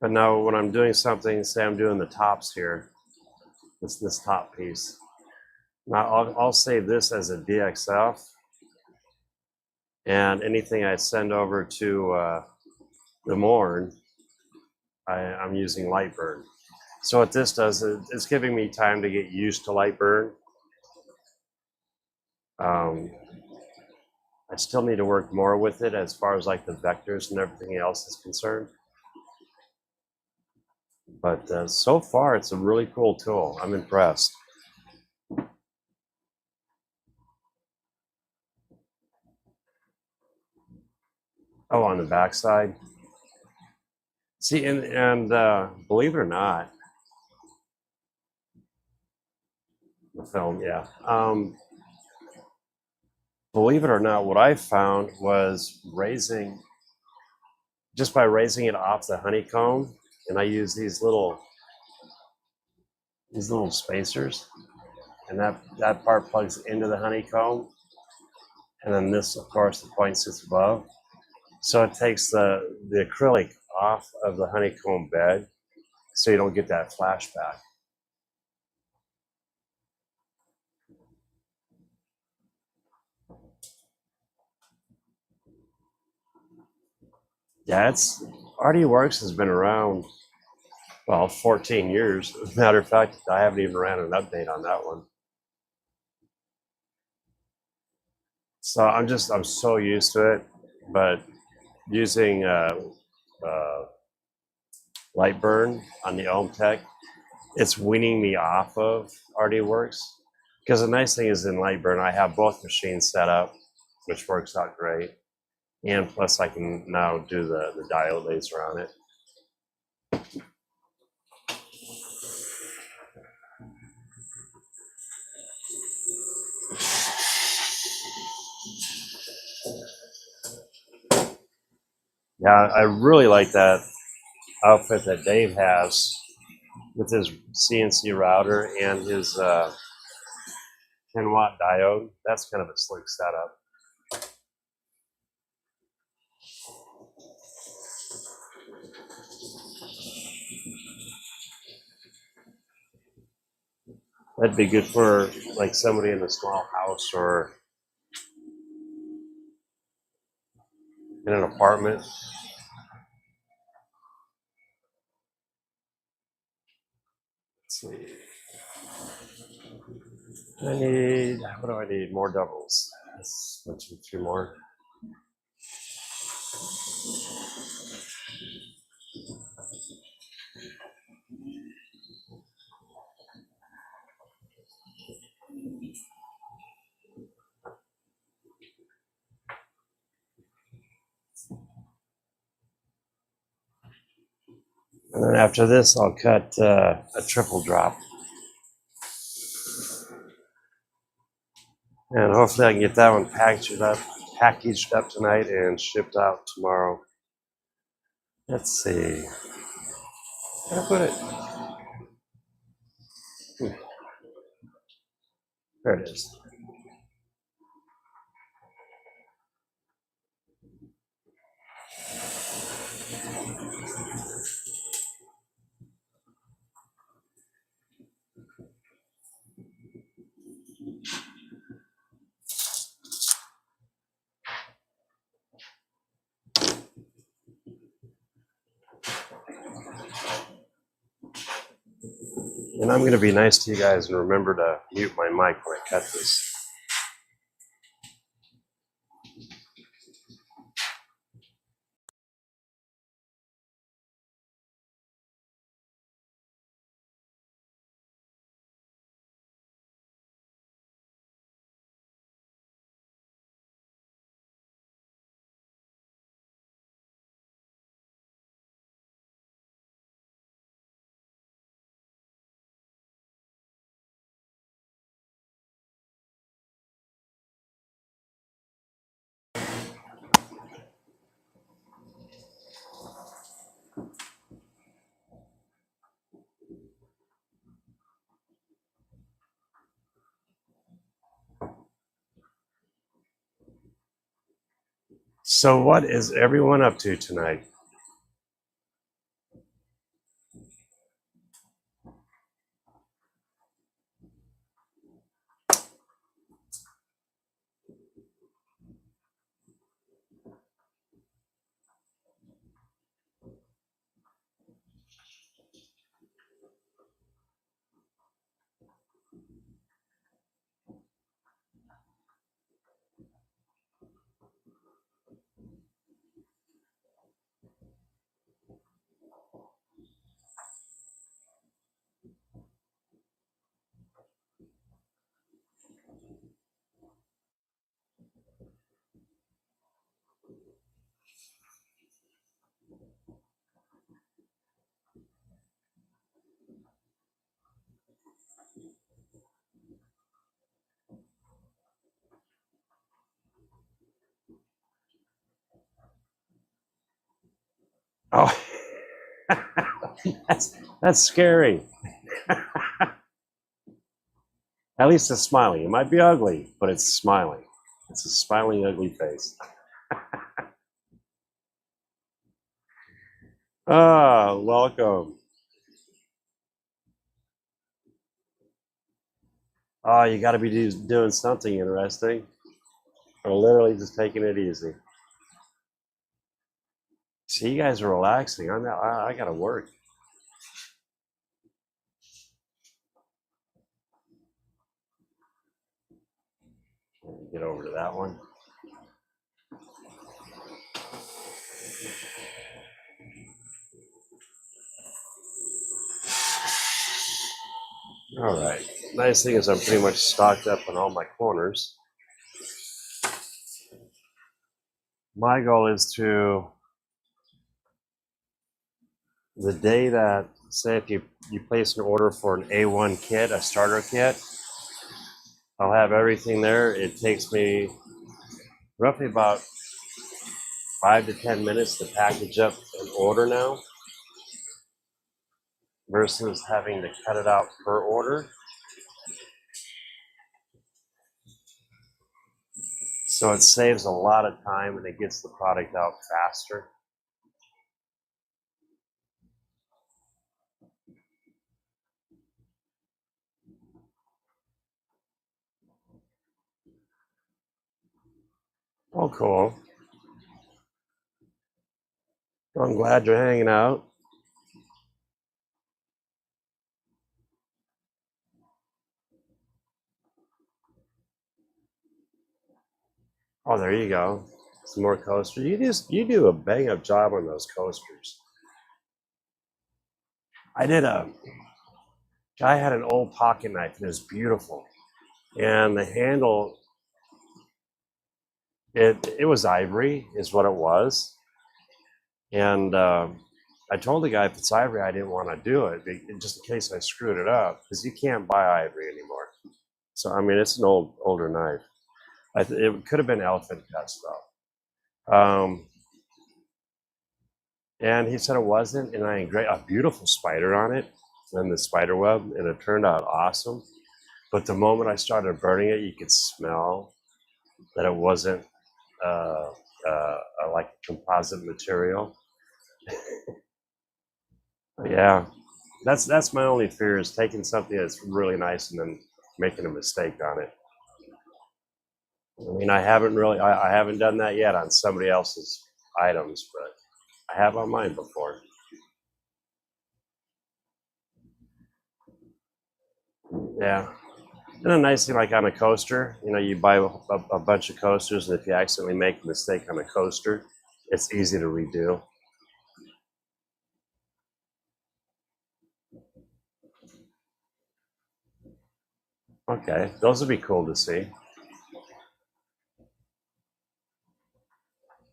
But now when I'm doing something, say I'm doing the tops here, this top piece. Now I'll save this as a DXF, and anything I send over to the Morn, I'm using Lightburn. So what this does is it's giving me time to get used to Lightburn. I still need to work more with it as far as like the vectors and everything else is concerned. But so far, it's a really cool tool. I'm impressed. Oh, on the backside. See, and believe it or not, the film, yeah. Believe it or not, what I found was just by raising it off the honeycomb, and I use these little spacers, and that part plugs into the honeycomb, and then this, of course, the point sits above. So it takes the acrylic off of the honeycomb bed, so you don't get that flashback. Yeah, RDWorks has been around, well, 14 years. As a matter of fact, I haven't even ran an update on that one. So I'm so used to it, but using Lightburn on the OhmTech, it's weaning me off of RDWorks. Because the nice thing is in Lightburn, I have both machines set up, which works out great. And plus I can now do the diode laser on it. Yeah, I really like that outfit that Dave has with his CNC router and his 10-watt diode. That's kind of a slick setup. That'd be good for like somebody in a small house or in an apartment. Let's see. What do I need? More doubles. Let's mention 2 more. And then after this, I'll cut a triple drop. And hopefully I can get that one packaged up tonight and shipped out tomorrow. Let's see. Where did I put it? There it is. And I'm going to be nice to you guys and remember to mute my mic when I cut this. So what is everyone up to tonight? Oh, that's scary. At least it's smiling. It might be ugly, but it's smiling. It's a smiling, ugly face. Ah, welcome. Oh, you got to be doing something interesting, or literally just taking it easy. See, you guys are relaxing. I got to work. Get over to that one. All right. Nice thing is I'm pretty much stocked up on all my corners. My goal is to, the day that, say if you place an order for an A1 kit, a starter kit, I'll have everything there. It takes me roughly about 5 to 10 minutes to package up an order now versus having to cut it out per order. So it saves a lot of time and it gets the product out faster. Oh, cool. Well, I'm glad you're hanging out. Oh, there you go. Some more coasters. You do a bang up job on those coasters. I did a guy had an old pocket knife and it was beautiful. And the handle, it was ivory, is what it was. And I told the guy if it's ivory, I didn't want to do it, just in case I screwed it up, because you can't buy ivory anymore. So I mean, it's an older knife. It could have been elephant cuts though. And he said it wasn't, and I engraved a beautiful spider on it, and the spider web, and it turned out awesome. But the moment I started burning it, you could smell that it wasn't like a composite material. Yeah, that's my only fear is taking something that's really nice and then making a mistake on it. I mean, I haven't done that yet on somebody else's items, but I have on mine before. Yeah. And a nice thing, like on a coaster, you buy a bunch of coasters, and if you accidentally make a mistake on a coaster, it's easy to redo. Okay, those would be cool to see.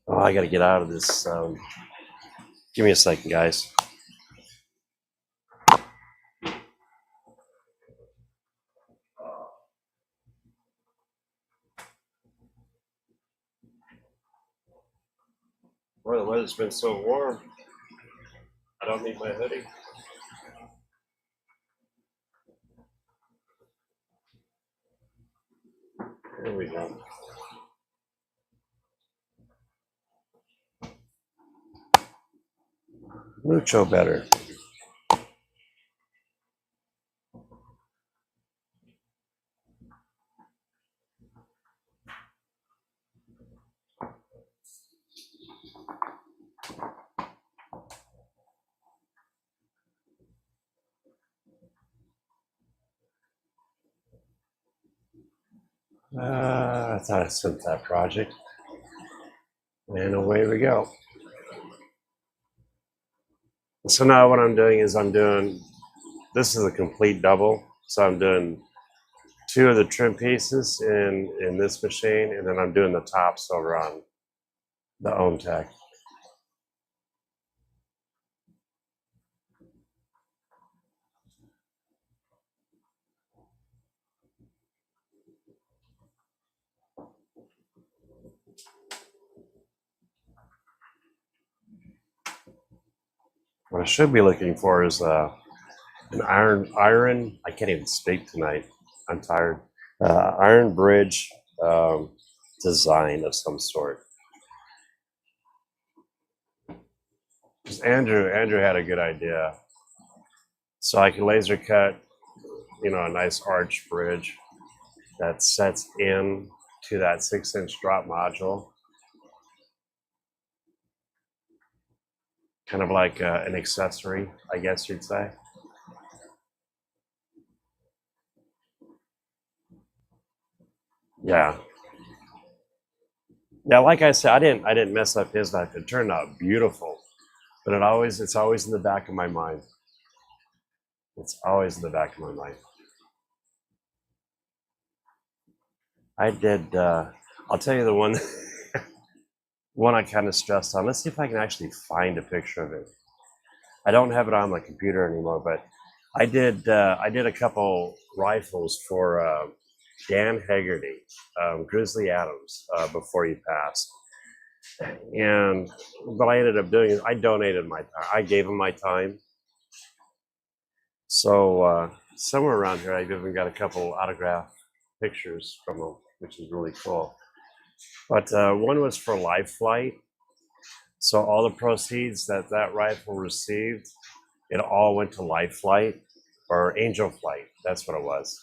Oh, I got to get out of this. Give me a second, guys. Boy, the weather's been so warm. I don't need my hoodie. There we go. Mucho better. I thought I sent that project. And away we go. So now what I'm doing is this is a complete double. So I'm doing two of the trim pieces in this machine, and then I'm doing the tops over on the OwnTech. What I should be looking for is an iron. I can't even speak tonight. I'm tired. Iron bridge design of some sort. Andrew had a good idea. So I can laser cut, a nice arch bridge that sets in to that 6-inch drop module, kind of like an accessory, I guess you'd say. Yeah. Yeah, like I said, I didn't mess up his knife. It turned out beautiful, but it's always in the back of my mind. It's always in the back of my mind. I did. I'll tell you the one. One I kind of stressed on. Let's see if I can actually find a picture of it. I don't have it on my computer anymore, but I did. I did a couple rifles for Dan Haggerty, Grizzly Adams, before he passed. And what I ended up doing is I donated my time. I gave him my time. So somewhere around here, I've even got a couple autographed pictures from him, which is really cool. But one was for Life Flight. So all the proceeds that that rifle received, it all went to Life Flight or Angel Flight. That's what it was,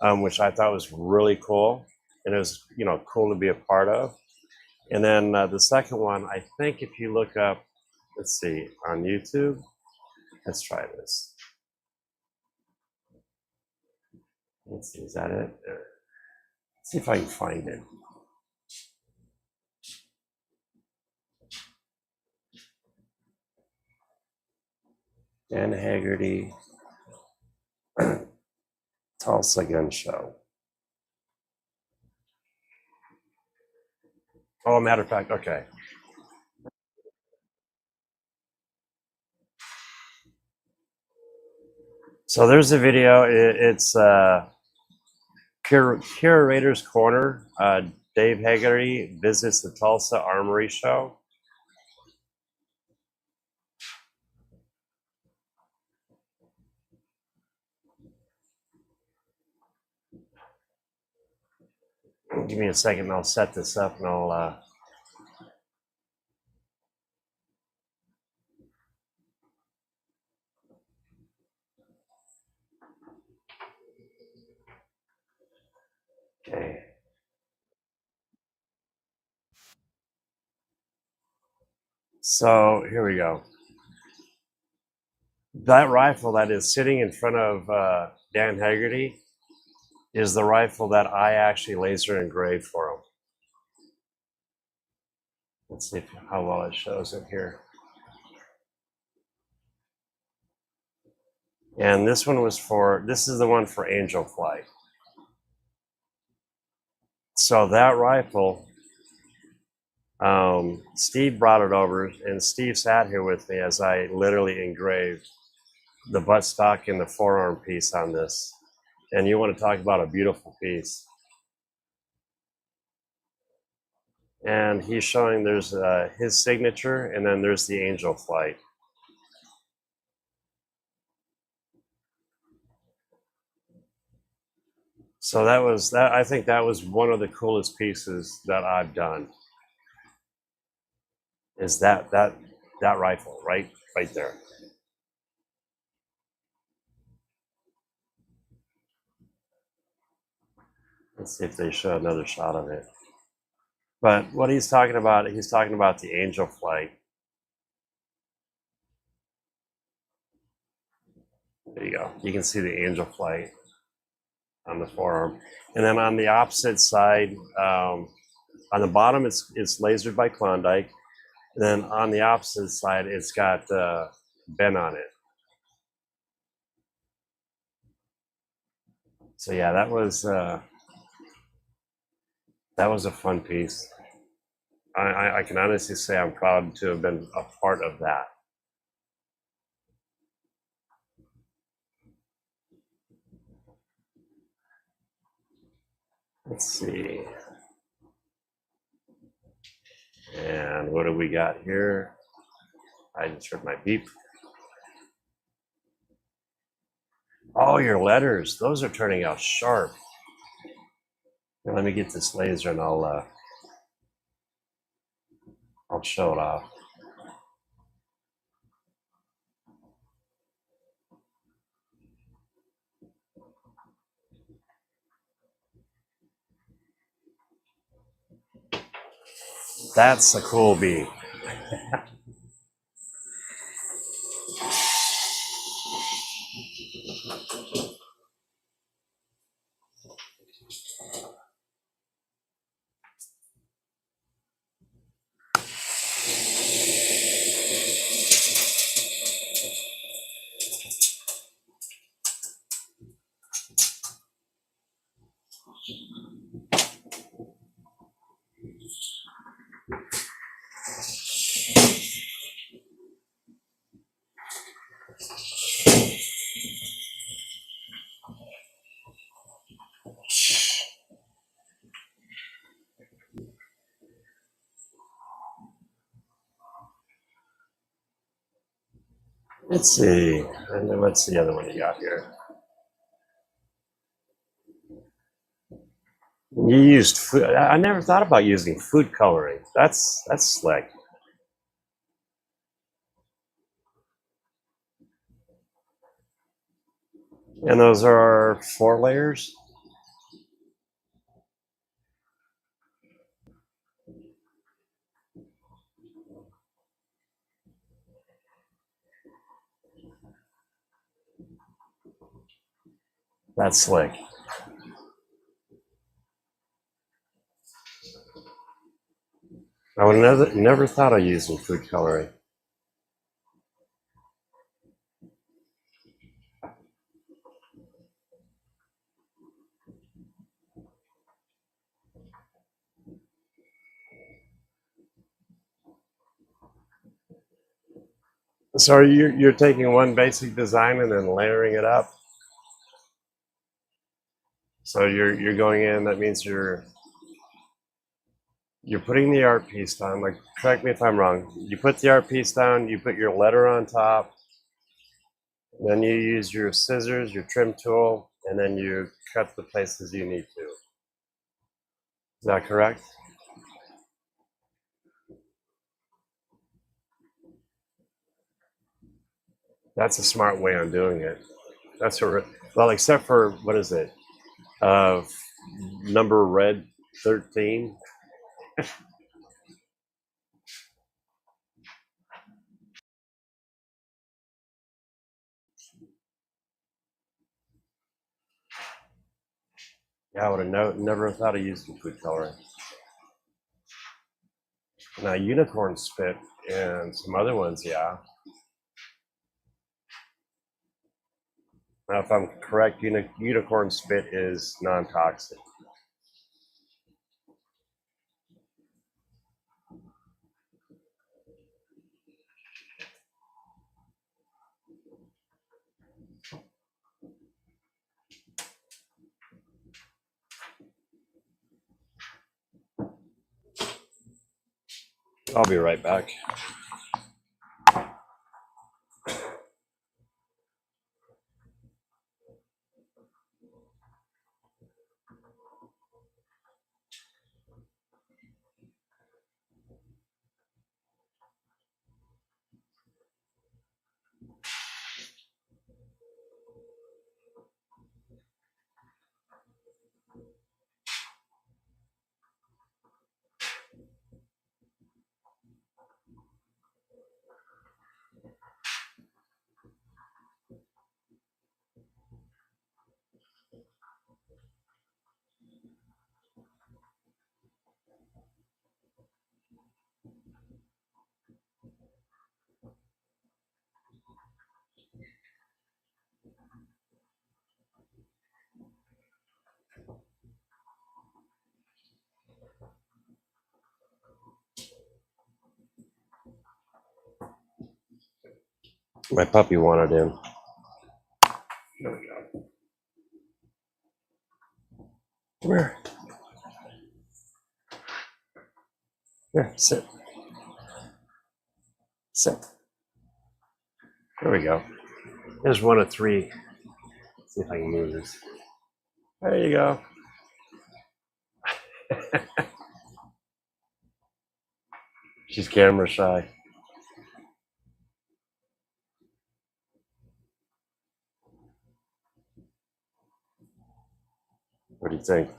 which I thought was really cool, and it was cool to be a part of. And then the second one, I think if you look up, let's see, on YouTube, let's try this. Let's see, is that it? Let's see if I can find it. Dan Haggerty, Tulsa Gun Show. Oh, matter of fact, okay. So there's a video. It's Curator's Corner. Dave Haggerty visits the Tulsa Armory Show. Give me a second, and I'll set this up, and I'll. Okay. So here we go. That rifle that is sitting in front of Dan Haggerty is the rifle that I actually laser engraved for him. Let's see how well it shows it here. And this one was this is the one for Angel Flight. So that rifle, Steve brought it over, and Steve sat here with me as I literally engraved the buttstock and the forearm piece on this. And you want to talk about a beautiful piece. And he's showing there's his signature, and then there's the Angel Flight. So that was that. I think that was one of the coolest pieces that I've done. Is that rifle right there? Let's see if they show another shot of it. But what he's talking about the Angel Flight. There you go. You can see the Angel Flight on the forearm, and then on the opposite side, on the bottom, it's lasered by Klawnyke. And then on the opposite side, it's got Ben on it. So yeah, that was a fun piece. I can honestly say I'm proud to have been a part of that. Let's see. And what do we got here? I just heard my beep. Oh, your letters. Those are turning out sharp. Now, let me get this laser and I'll show it off. That's a cool bee. Let's see. And then what's the other one you got here? You used food. I never thought about using food coloring. That's slick. And those are 4 layers. That's slick. I would never thought of using food coloring. So you're taking one basic design and then layering it up. So you're going in. That means you're putting the art piece down. Like, correct me if I'm wrong. You put the art piece down. You put your letter on top. Then you use your scissors, your trim tool, and then you cut the places you need to. Is that correct? That's a smart way on doing it. That's a well, except for what is it? Uh, number red 13. Yeah, I would have never thought of using food coloring. Now, unicorn spit and some other ones, yeah. Now, if I'm correct, unicorn spit is non-toxic. I'll be right back. My puppy wanted in. There we go. Come here. Here, sit. Sit. There we go. There's one of three. Let's see if I can move this. There you go. She's camera shy. What do you think?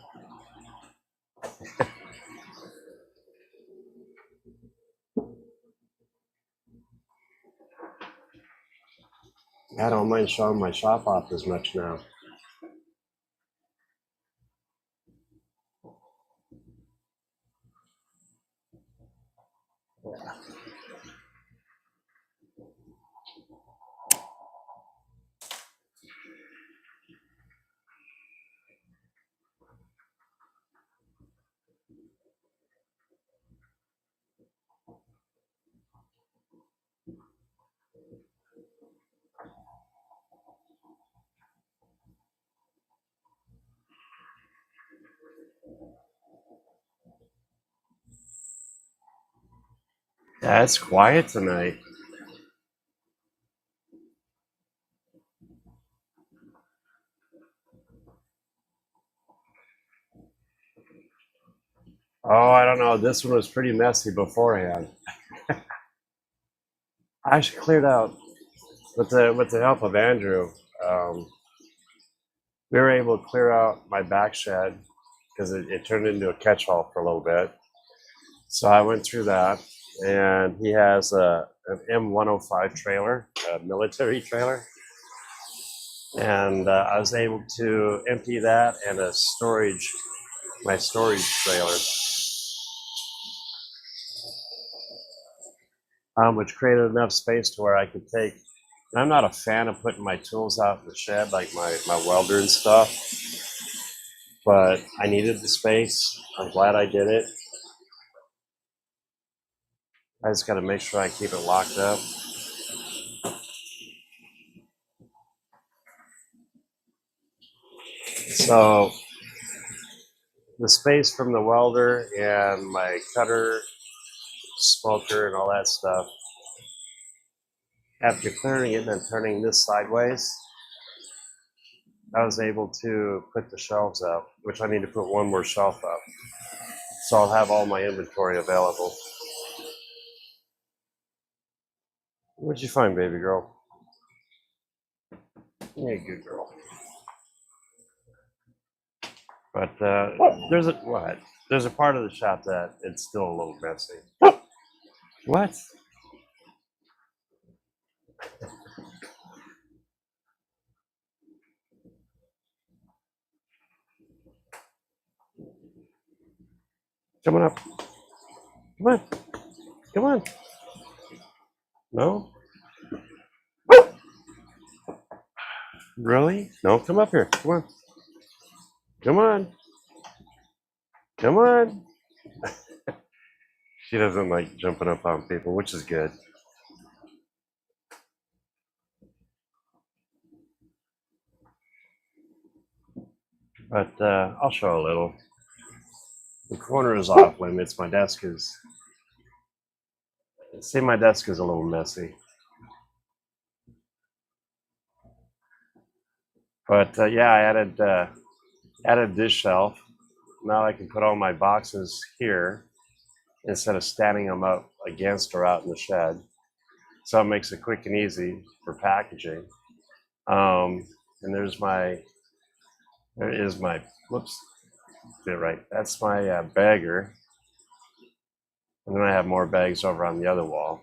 I don't mind showing my shop off as much now. Yeah, it's quiet tonight. Oh, I don't know. This one was pretty messy beforehand. I actually cleared out with the help of Andrew. Um, we were able to clear out my back shed because it turned into a catch-all for a little bit. So I went through that, and he has an M105 trailer, a military trailer, and I was able to empty that and my storage trailer, which created enough space to where I could take. And I'm not a fan of putting my tools out in the shed, like my welder and stuff, but I needed the space. I'm glad I did it. I just got to make sure I keep it locked up. So the space from the welder and my cutter, smoker, and all that stuff, after clearing it and then turning this sideways, I was able to put the shelves up, which I need to put one more shelf up. So I'll have all my inventory available. What'd you find, baby girl? You're a good girl. But there's a what? There's a part of the shop that it's still a little messy. What? Come on up. Come on. Come on. No? Really? No, come up here. Come on. Come on. Come on. She doesn't like jumping up on people, which is good. But I'll show a little. The corner is off limits. My desk is a little messy. But yeah, I added this shelf. Now I can put all my boxes here instead of standing them up against or out in the shed. So it makes it quick and easy for packaging. And there is my, whoops, get it right. That's my bagger. And then I have more bags over on the other wall.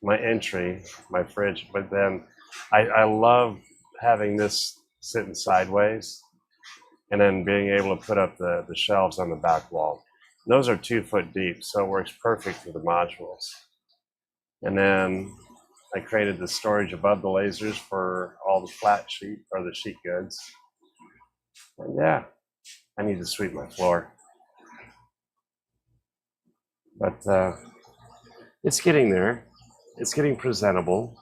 My entry, my fridge, but then I love having this sitting sideways and then being able to put up the shelves on the back wall. Those are 2 foot deep, so it works perfect for the modules. And then I created the storage above the lasers for all the flat sheet or the sheet goods. And yeah, I need to sweep my floor. But it's getting there. It's getting presentable.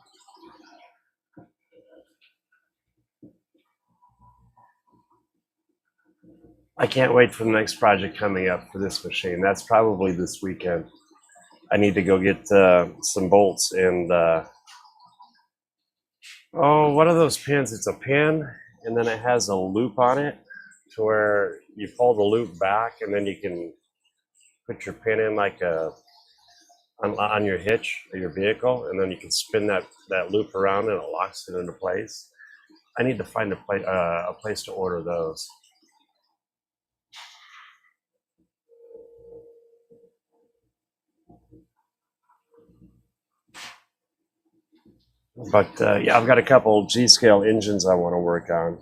I can't wait for the next project coming up for this machine. That's probably this weekend. I need to go get some bolts and oh, what are those pins? It's a pin, and then it has a loop on it to where you pull the loop back, and then you can put your pin in like on your hitch of your vehicle, and then you can spin that loop around, and it locks it into place. I need to find a place to order those. But yeah, I've got a couple G-scale engines I want to work on,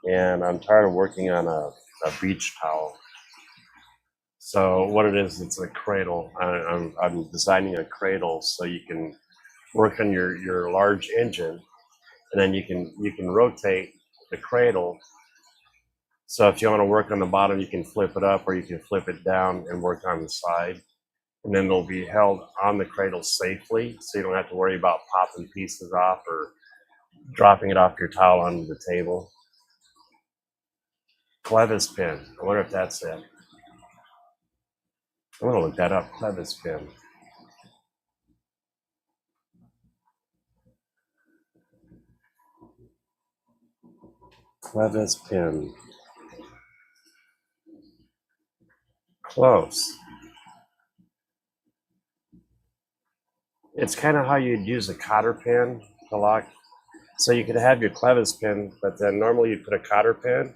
and I'm tired of working on a beach towel. So what it is, it's a cradle. I'm designing a cradle so you can work on your large engine, and then you can rotate the cradle. So if you want to work on the bottom, you can flip it up, or you can flip it down and work on the side. And then they'll be held on the cradle safely, so you don't have to worry about popping pieces off or dropping it off your towel onto the table. Clevis pin. I wonder if that's it. I'm gonna look that up. Clevis pin. Clevis pin. Close. It's kind of how you'd use a cotter pin to lock. So you could have your clevis pin, but then normally you'd put a cotter pin,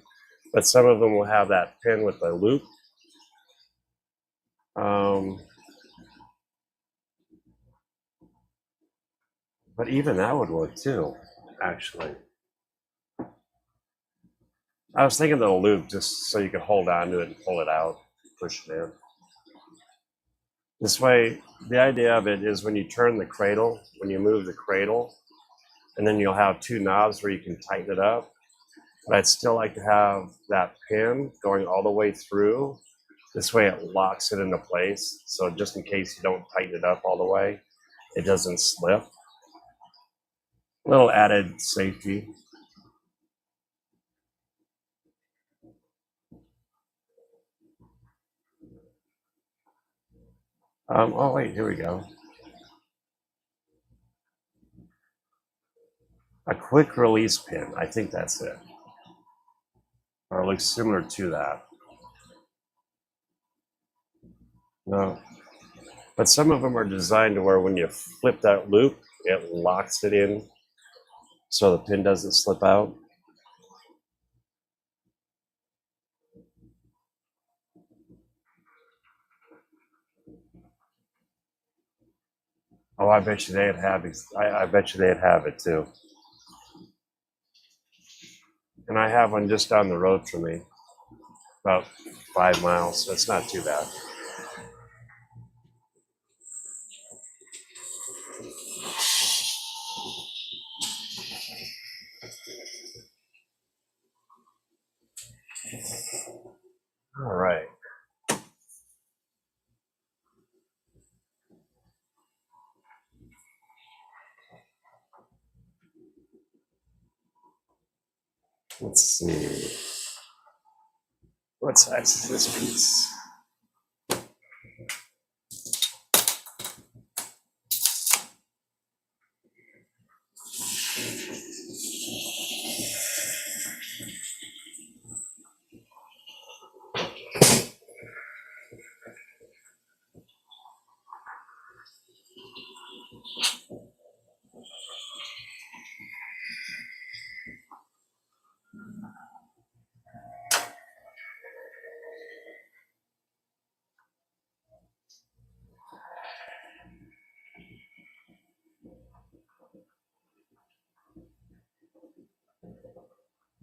but some of them will have that pin with a loop. But even that would work too, actually. I was thinking of the loop just so you could hold on to it and pull it out, push it in. This way, the idea of it is when you turn the cradle, when you move the cradle, and then you'll have two knobs where you can tighten it up. But I'd still like to have that pin going all the way through. This way it locks it into place. So just in case you don't tighten it up all the way, it doesn't slip. A little added safety. Oh wait, here we go. A quick release pin. I think that's it. Or it looks similar to that. No. But some of them are designed to where when you flip that loop, it locks it in so the pin doesn't slip out. Oh, I bet you they'd have. I bet you they'd have it too. And I have one just down the road from me, about 5 miles, so it's not too bad. All right. Let's see. What size is this piece?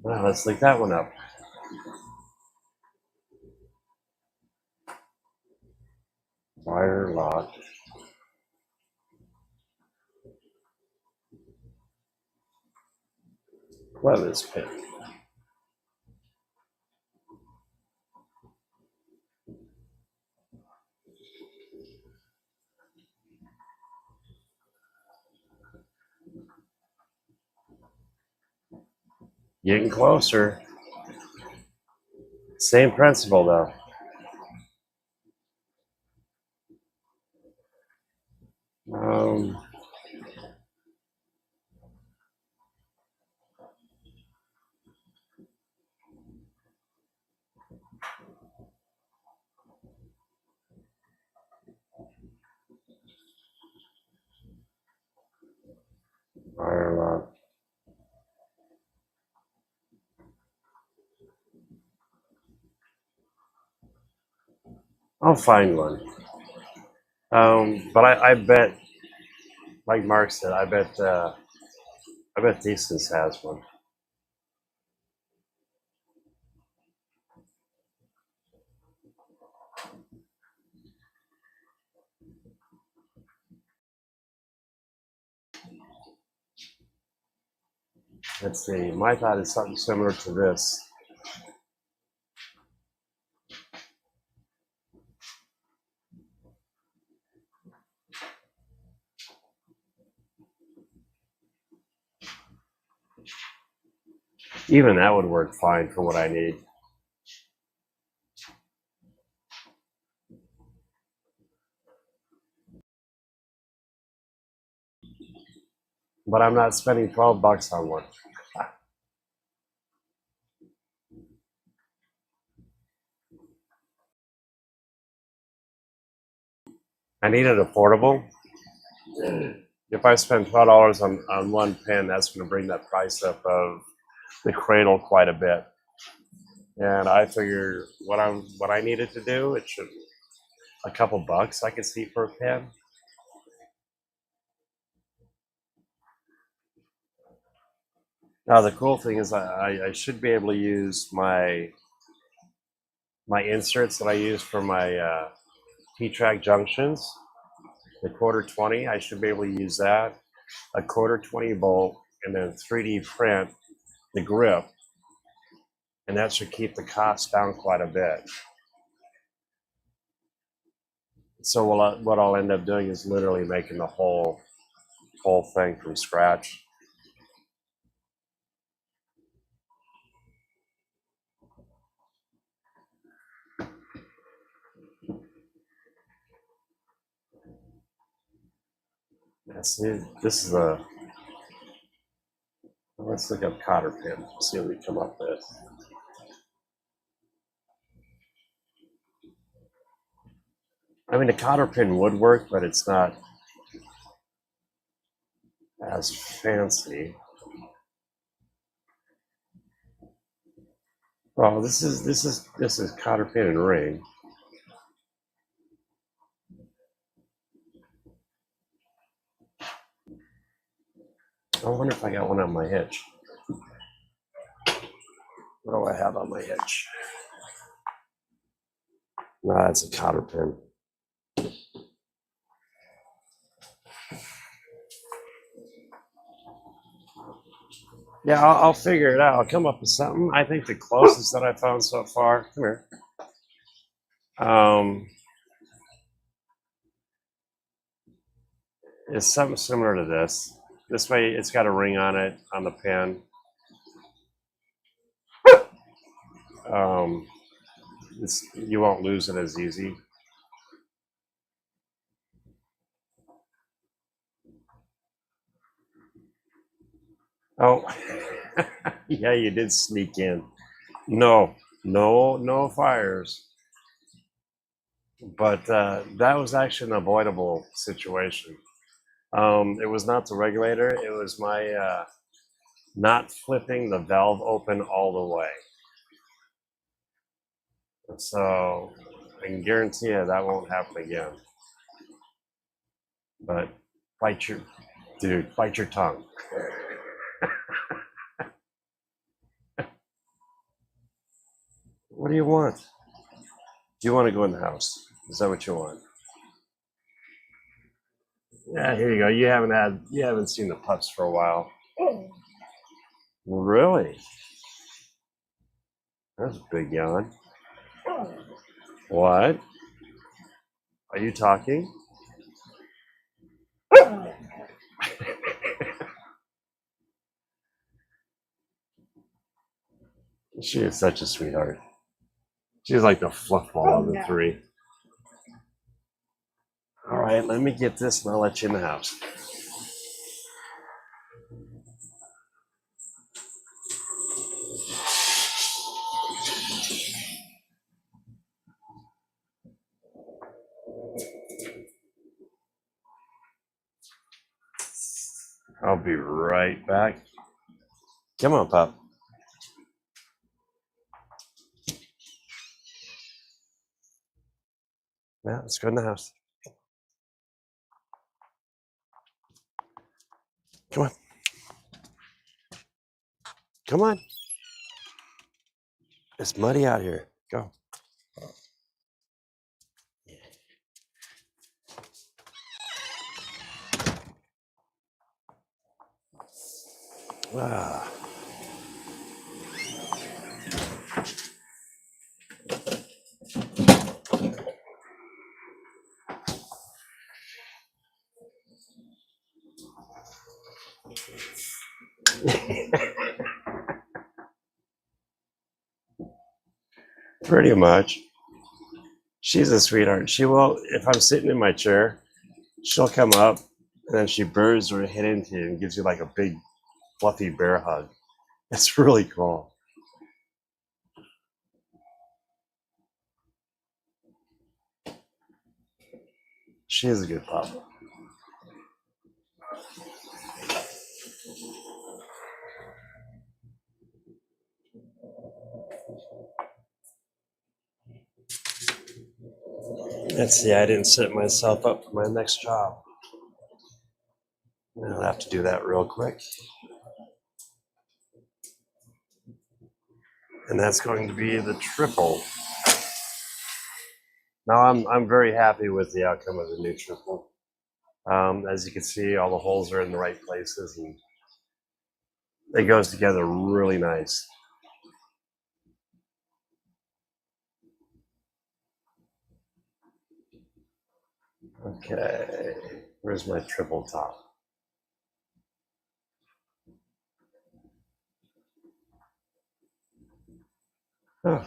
Well, let's link that one up. Wire lock. Clevis pin. Getting closer. Same principle though. Um, Wire lock. I'll find one. But I bet, like Mark said, I bet Decence has one. Let's see. My thought is something similar to this. Even that would work fine for what I need. But I'm not spending $12 on one. I needed a portable. If I spend $12 on one pen, that's going to bring that price up of the cradle quite a bit. And I figure what I needed to do, it should a couple bucks I could see for a pen. Now the cool thing is I should be able to use my inserts that I use for my T-track junctions. The quarter 20, I should be able to use that. A quarter 20 bolt, and then 3D print the grip, and that should keep the cost down quite a bit. So what I'll end up doing is literally making the whole thing from scratch. Yeah, see, this is a. Let's look up cotter pin. See what we come up with. I mean, a cotter pin would work, but it's not as fancy. Oh, this is cotter pin and ring. I wonder if I got one on my hitch. What do I have on my hitch? No, that's a cotter pin. Yeah, I'll figure it out. I'll come up with something. I think the closest that I found so far. Come here. Is something similar to this. This way, it's got a ring on it on the pin. You won't lose it as easy. Oh, yeah, you did sneak in. No fires. But that was actually an avoidable situation. It was not the regulator. It was my not flipping the valve open all the way. So I can guarantee you that won't happen again. But bite your tongue. What do you want? Do you want to go in the house? Is that what you want? Yeah, here you go. You haven't seen the pups for a while. Really? That's a big yawn. What? Are you talking? She is such a sweetheart. She's like the fluff ball of the three. All right, let me get this and I'll let you in the house. I'll be right back. Come on, Pop. Yeah, let's go in the house. Come on. Come on. It's muddy out here. Go. Ah. Pretty much. She's a sweetheart. She will, if I'm sitting in my chair, she'll come up and then she burrs her head into you and gives you like a big fluffy bear hug. It's really cool. She is a good pup. Let's see, I didn't set myself up for my next job. I'll have to do that real quick. And that's going to be the triple. Now I'm very happy with the outcome of the new triple. As you can see, all the holes are in the right places and it goes together really nice. Okay, where's my triple top? Oh.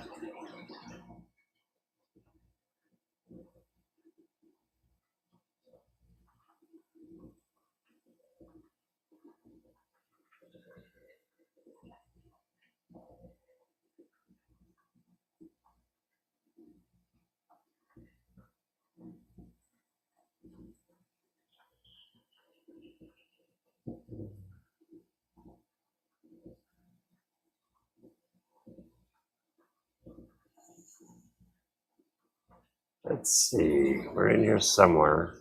Let's see, we're in here somewhere.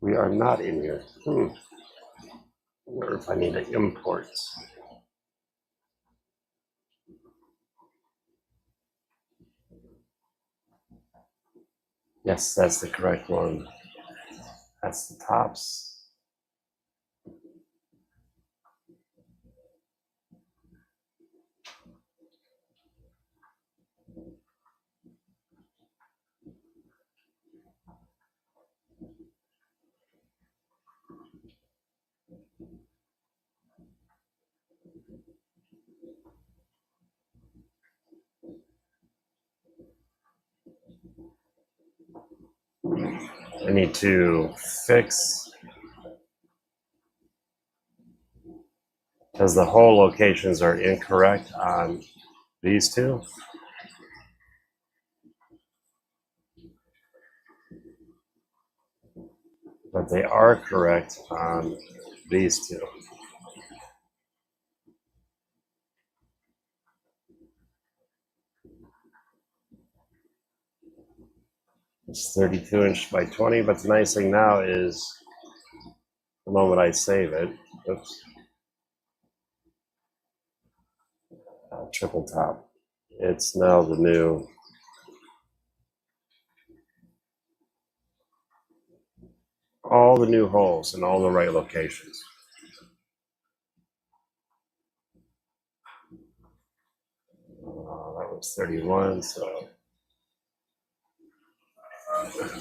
We are not in here. I wonder if I need to import. Yes, that's the correct one. That's the tops. I need to fix because the hole locations are incorrect on these two. But they are correct on these two. It's 32 inch by 20, but the nice thing now is the moment I save it, oops, triple top. It's now the new all the new holes in all the right locations. That was 31, so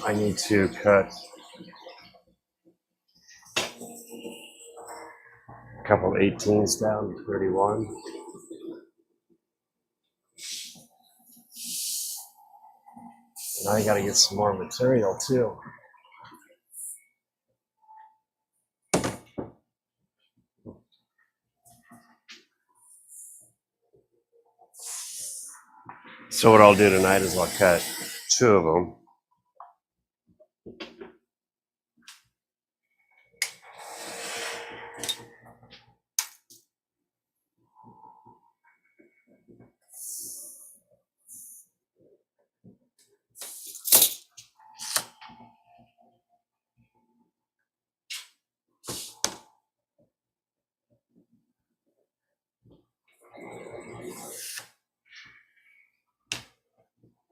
I need to cut a couple 18s down to 31. And I got to get some more material too. So what I'll do tonight is I'll cut 2 of them.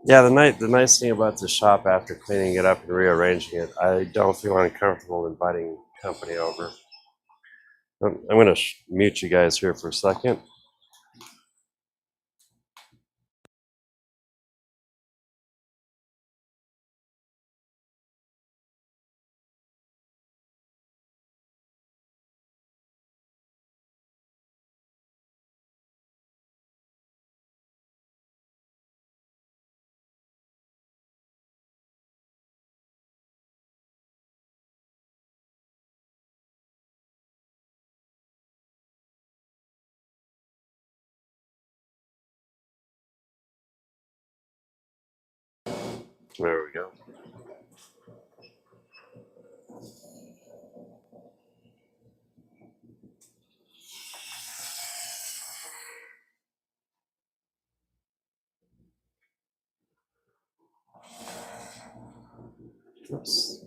Yeah, the nice thing about the shop after cleaning it up and rearranging it, I don't feel uncomfortable inviting company over. I'm going to mute you guys here for a second. There we go. Oops.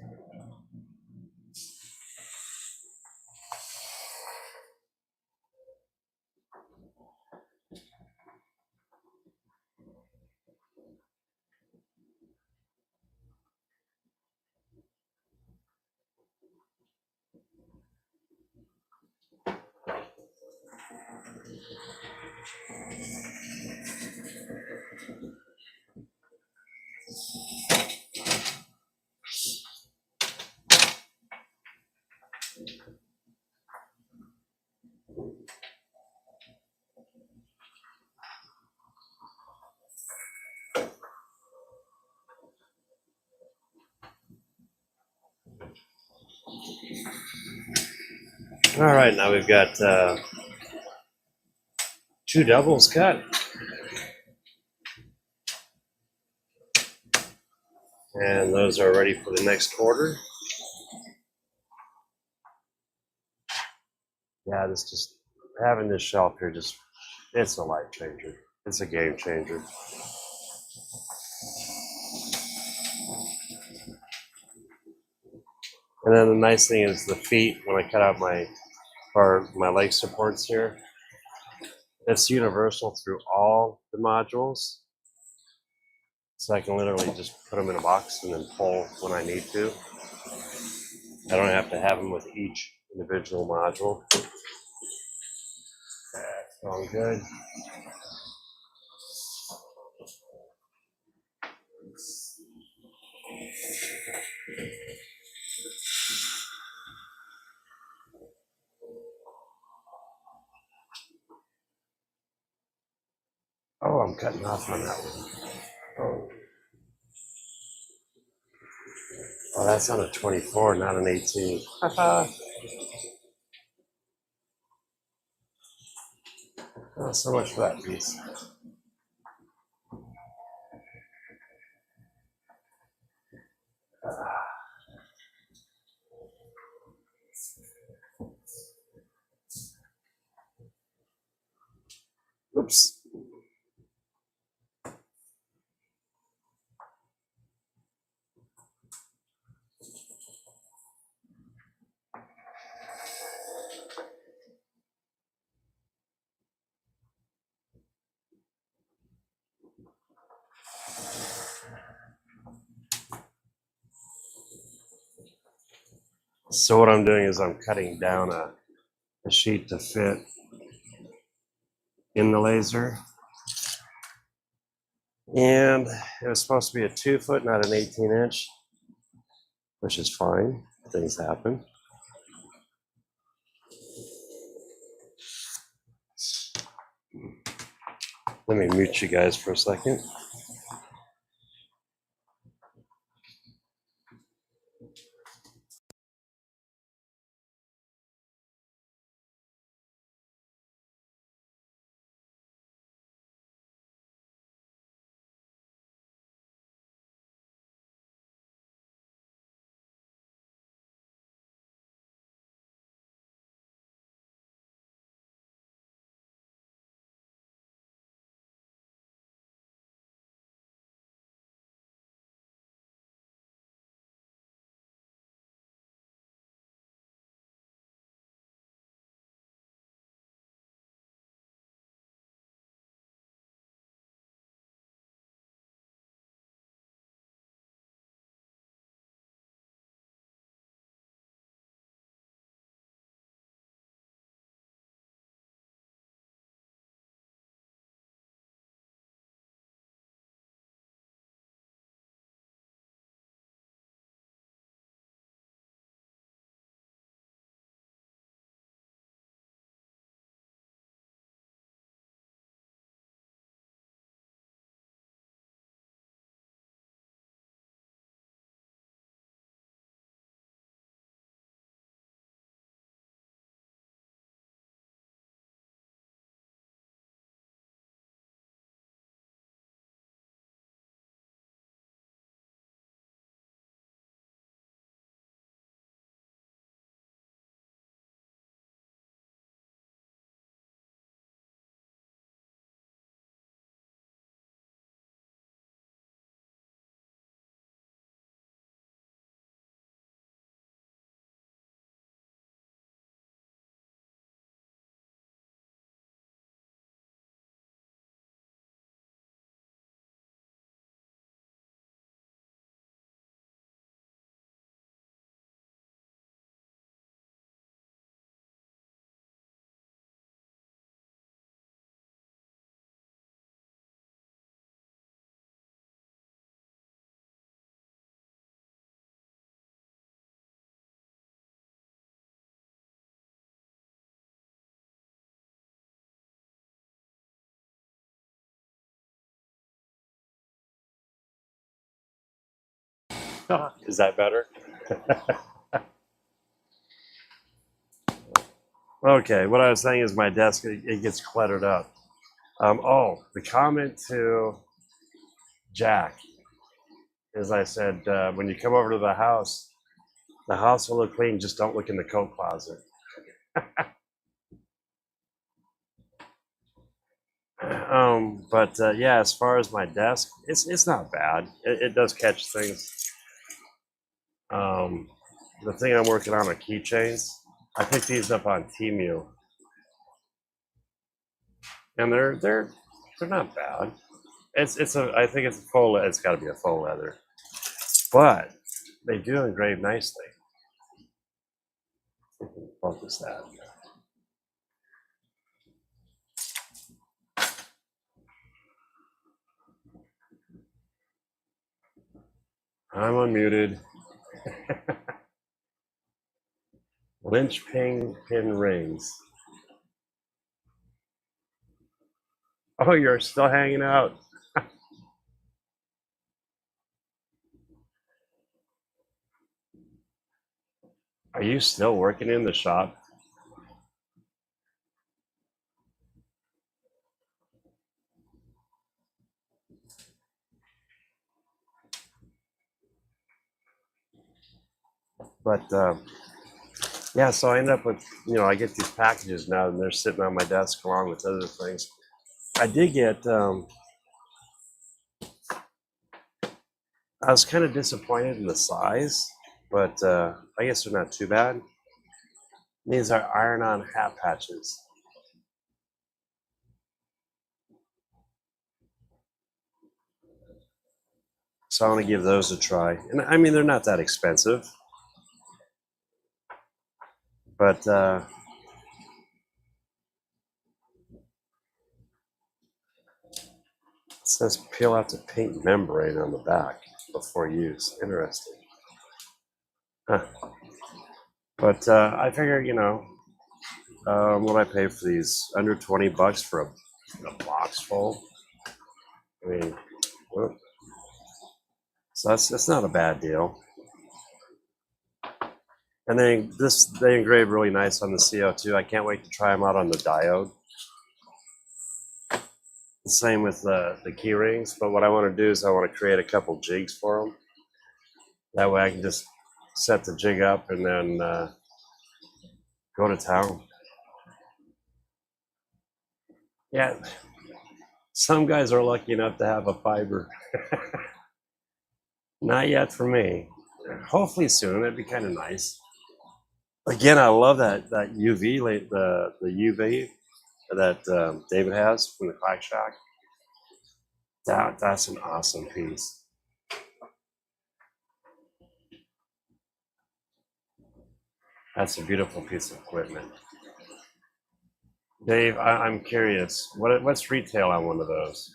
All right, now we've got two doubles cut. And those are ready for the next quarter. Yeah, this just having this shelf here it's a life changer. It's a game changer. And then the nice thing is the feet, when I cut out my leg supports here, it's universal through all the modules. So I can literally just put them in a box and then pull when I need to. I don't have to have them with each individual module. That's all good. Oh, I'm cutting off on that one. Oh, that's on a 24, not an 18. Oh, so much for that piece. Oops. So what I'm doing is I'm cutting down a sheet to fit in the laser. And it was supposed to be a 2-foot, not an 18-inch, which is fine. Things happen. Let me mute you guys for a second. Is that better? Okay, what I was saying is my desk, it gets cluttered up. Oh, the comment to Jack is I said, when you come over to the house will look clean, just don't look in the coat closet. But yeah, as far as my desk, it's not bad. It does catch things. Um, the thing I'm working on are keychains. I picked these up on Temu, and they're not bad. It's a I think it's a faux. It's got to be a faux leather, but they do engrave nicely. Focus that. I'm unmuted. Lynchpin pin rings. Oh, you're still hanging out. Are you still working in the shop? But yeah, so I end up with, I get these packages now, and they're sitting on my desk along with other things. I did get, I was kind of disappointed in the size, but I guess they're not too bad. These are iron-on hat patches. So I want to give those a try. And I mean, they're not that expensive, but it says peel out the pink membrane on the back before use. Interesting. Huh. But I figure, what I pay for these? Under 20 bucks for a box full. I mean, so that's not a bad deal. And then they engrave really nice on the CO2. I can't wait to try them out on the diode. The same with the key rings. But what I want to do is I want to create a couple jigs for them. That way I can just set the jig up and then go to town. Yeah, some guys are lucky enough to have a fiber. Not yet for me. Hopefully soon. It'd be kind of nice. Again, I love that UV the UV that David has from the Clack Shack. That's an awesome piece. That's a beautiful piece of equipment. Dave, I'm curious. What's retail on one of those?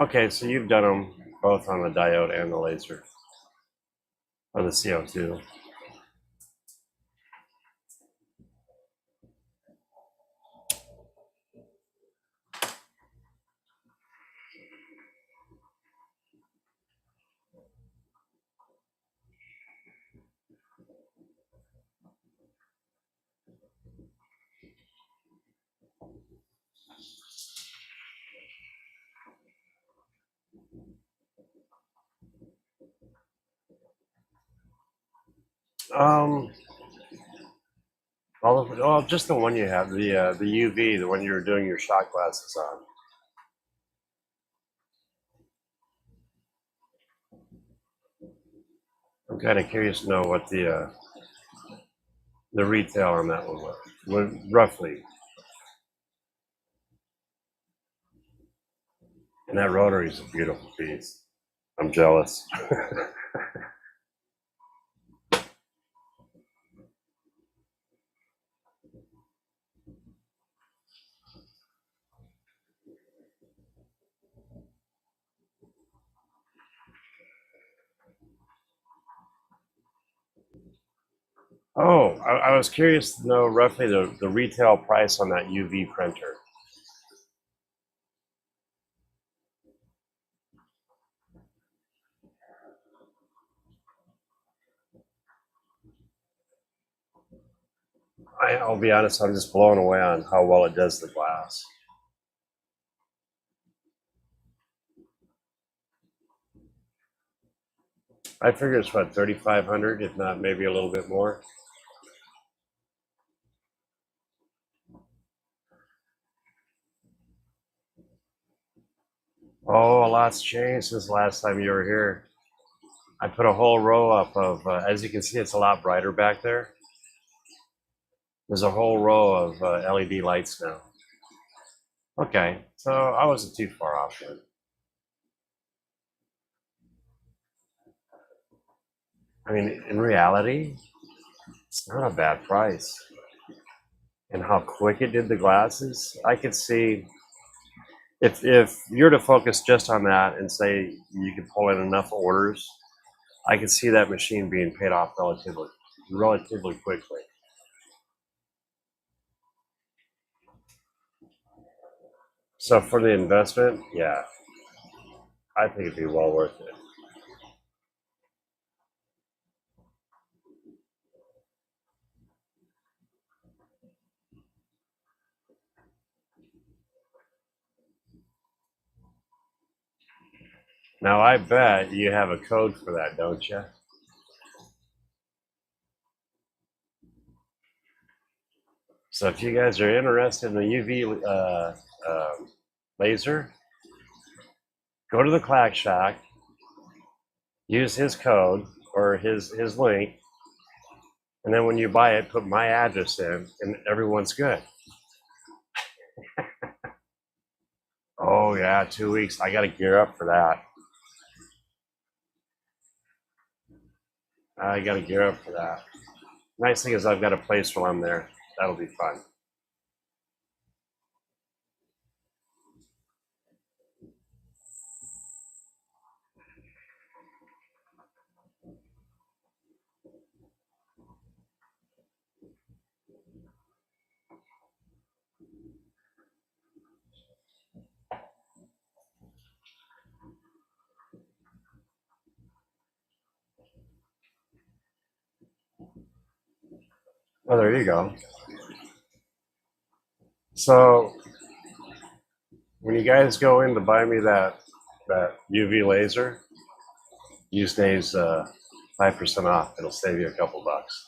Okay, so you've done them both on the diode and the laser, or the CO2. Um, just the one you have, the UV, the one you were doing your shot glasses on. I'm kind of curious to know what the retail on that one was, roughly. And that rotary is a beautiful piece. I'm jealous. Oh, I was curious to know roughly the retail price on that UV printer. I'll be honest, I'm just blown away on how well it does the glass. I figure it's what, 3,500, if not maybe a little bit more. Oh, a lot's changed since the last time you were here. I put a whole row up of, as you can see, it's a lot brighter back there. There's a whole row of LED lights now. Okay, so I wasn't too far off then. I mean, in reality, it's not a bad price. And how quick it did the glasses, I could see if you're to focus just on that and say you can pull in enough orders, I could see that machine being paid off relatively quickly. So for the investment, yeah, I think it'd be well worth it. Now I bet you have a code for that, don't you? So if you guys are interested in the UV laser, go to the Clack Shack, use his code or his link, and then when you buy it, put my address in, and everyone's good. Oh yeah, 2 weeks. I got to gear up for that. I got to gear up for that. Nice thing is I've got a place while I'm there. That'll be fun. Oh, there you go. So when you guys go in to buy me that UV laser, use Dave's 5% off. It'll save you a couple bucks.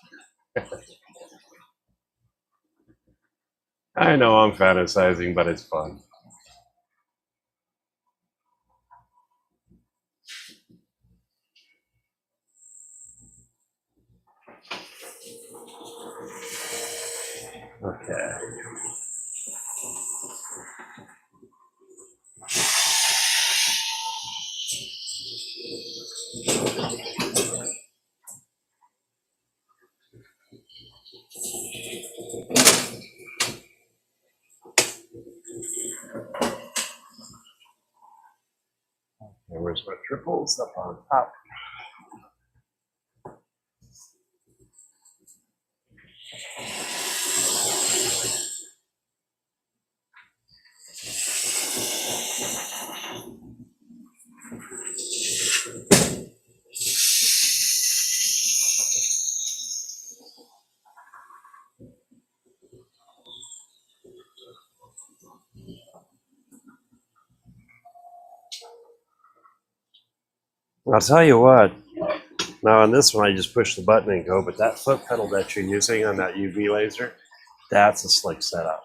I know I'm fantasizing, but it's fun. Okay. And where's my triples? Up on top. I'll tell you what. Now on this one, I just push the button and go. But that foot pedal that you're using on that UV laser, that's a slick setup.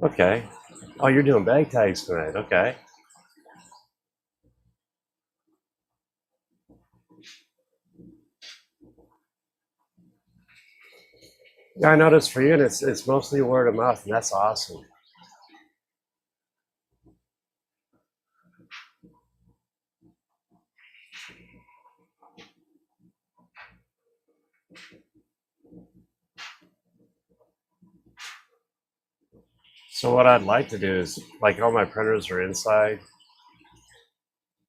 Okay. Oh, you're doing bag tags tonight. Okay. Yeah, I noticed for you, and it's mostly word of mouth, and that's awesome. So what I'd like to do is, like, all my printers are inside,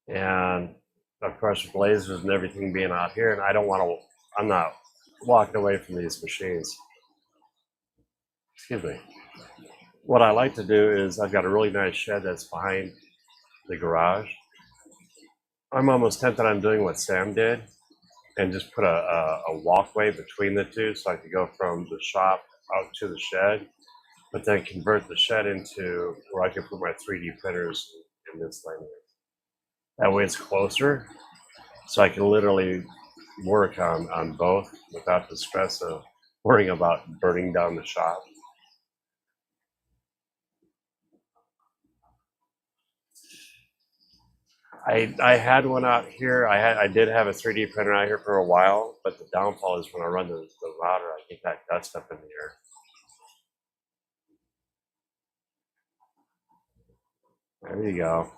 and of course with lasers and everything being out here, and I don't want to. I'm not walking away from these machines. Excuse me. What I like to do is I've got a really nice shed that's behind the garage. I'm almost tempted on doing what Sam did and just put a walkway between the two so I could go from the shop out to the shed, but then convert the shed into where I could put my 3D printers in this lane. That way it's closer, so I can literally work on both without the stress of worrying about burning down the shop. I had one out here. I did have a 3D printer out here for a while, but the downfall is when I run the router, I get that dust up in the air. There you go.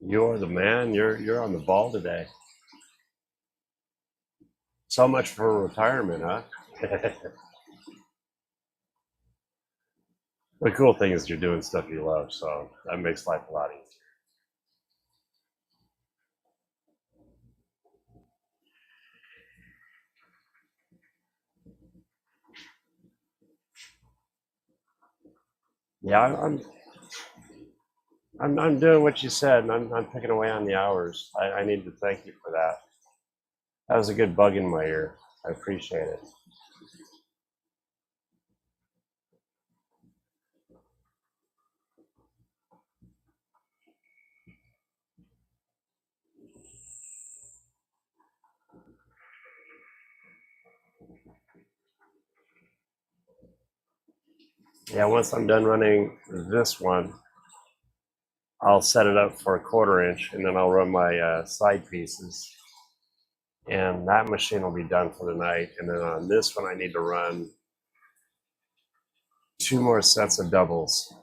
You're the man. You're on the ball today. So much for retirement, huh? The cool thing is you're doing stuff you love, so that makes life a lot easier. Yeah, I'm doing what you said, and I'm picking away on the hours. I need to thank you for that. That was a good bug in my ear. I appreciate it. Yeah, once I'm done running this one, I'll set it up for a 1/4 inch, and then I'll run my side pieces, and that machine will be done for the night. And then on this one, I need to run 2 more sets of doubles.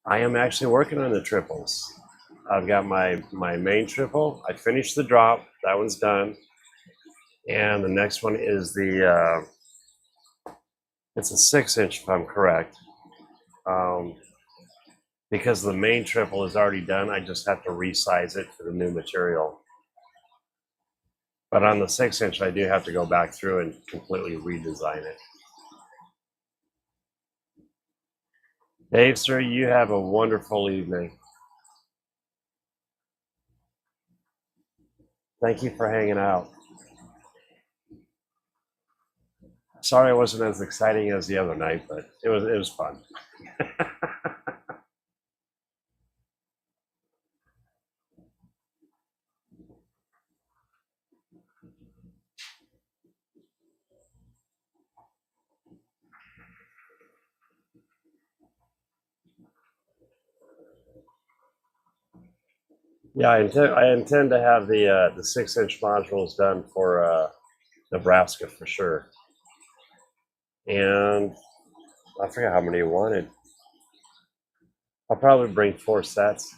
I am actually working on the triples. I've got my main triple. I finished the drop. That one's done. And the next one is it's a 6-inch if I'm correct. Because the main triple is already done, I just have to resize it for the new material. But on the 6-inch, I do have to go back through and completely redesign it. Dave, sir, you have a wonderful evening. Thank you for hanging out. Sorry it wasn't as exciting as the other night, but it was fun. Yeah, I intend to have the 6-inch modules done for Nebraska for sure. And I forget how many you wanted. I'll probably bring 4 sets.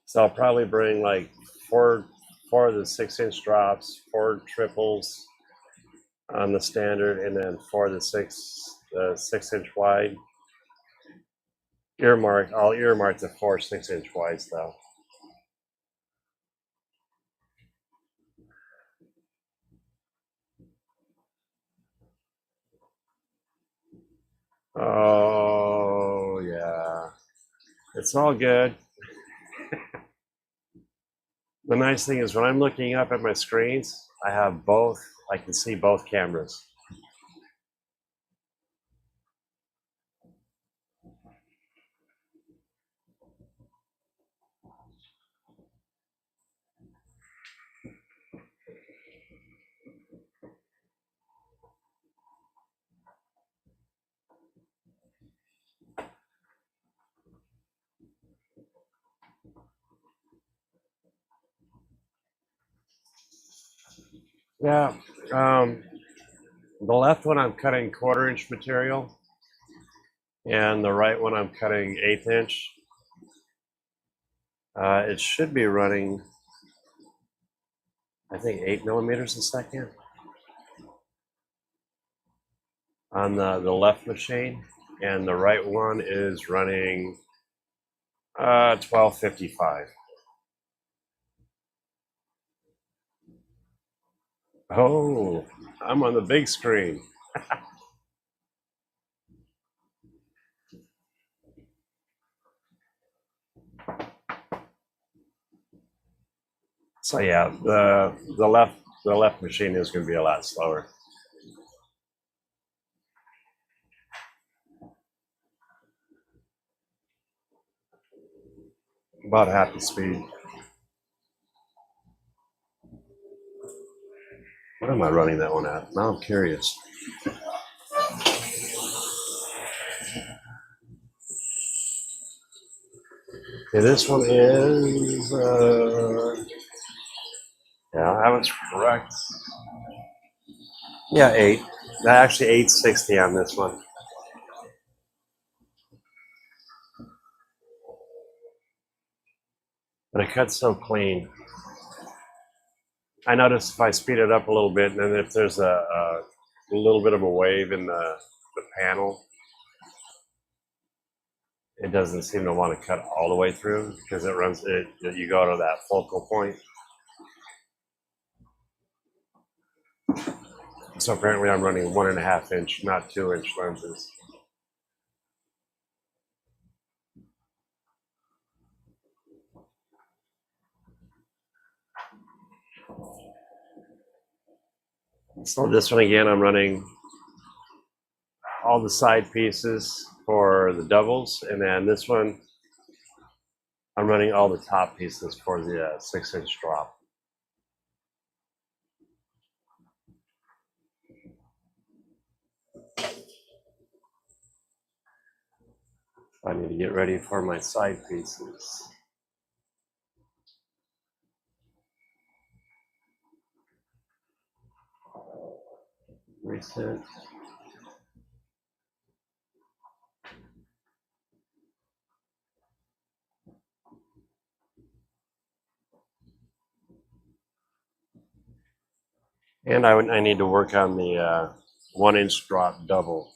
So I'll probably bring like four of the 6-inch drops, 4 triples on the standard, and then 4 of the 6-inch wide. I'll earmark the 4 6-inch wides though. Oh yeah, it's all good. The nice thing is when I'm looking up at my screens, I have both. I can see both cameras. Yeah. The left one I'm cutting 1/4 inch material, and the right one I'm cutting 1/8 inch. It should be running, I think, 8 millimeters a second on the left machine, and the right one is running 1255. Oh, I'm on the big screen. So yeah, the left machine is going to be a lot slower. About half the speed. What am I running that one at? Now I'm curious. Okay, this one is yeah, I was correct. Yeah, 8. Actually 860 on this one. But it cuts so clean. I notice if I speed it up a little bit, and then if there's a little bit of a wave in the panel, it doesn't seem to want to cut all the way through because it runs it. You go to that focal point. So apparently, I'm running 1.5 inch, not 2 inch lenses. So this one again, I'm running all the side pieces for the doubles, and then this one, I'm running all the top pieces for the 6-inch drop. I need to get ready for my side pieces. Reset. And I need to work on the 1-inch drop double.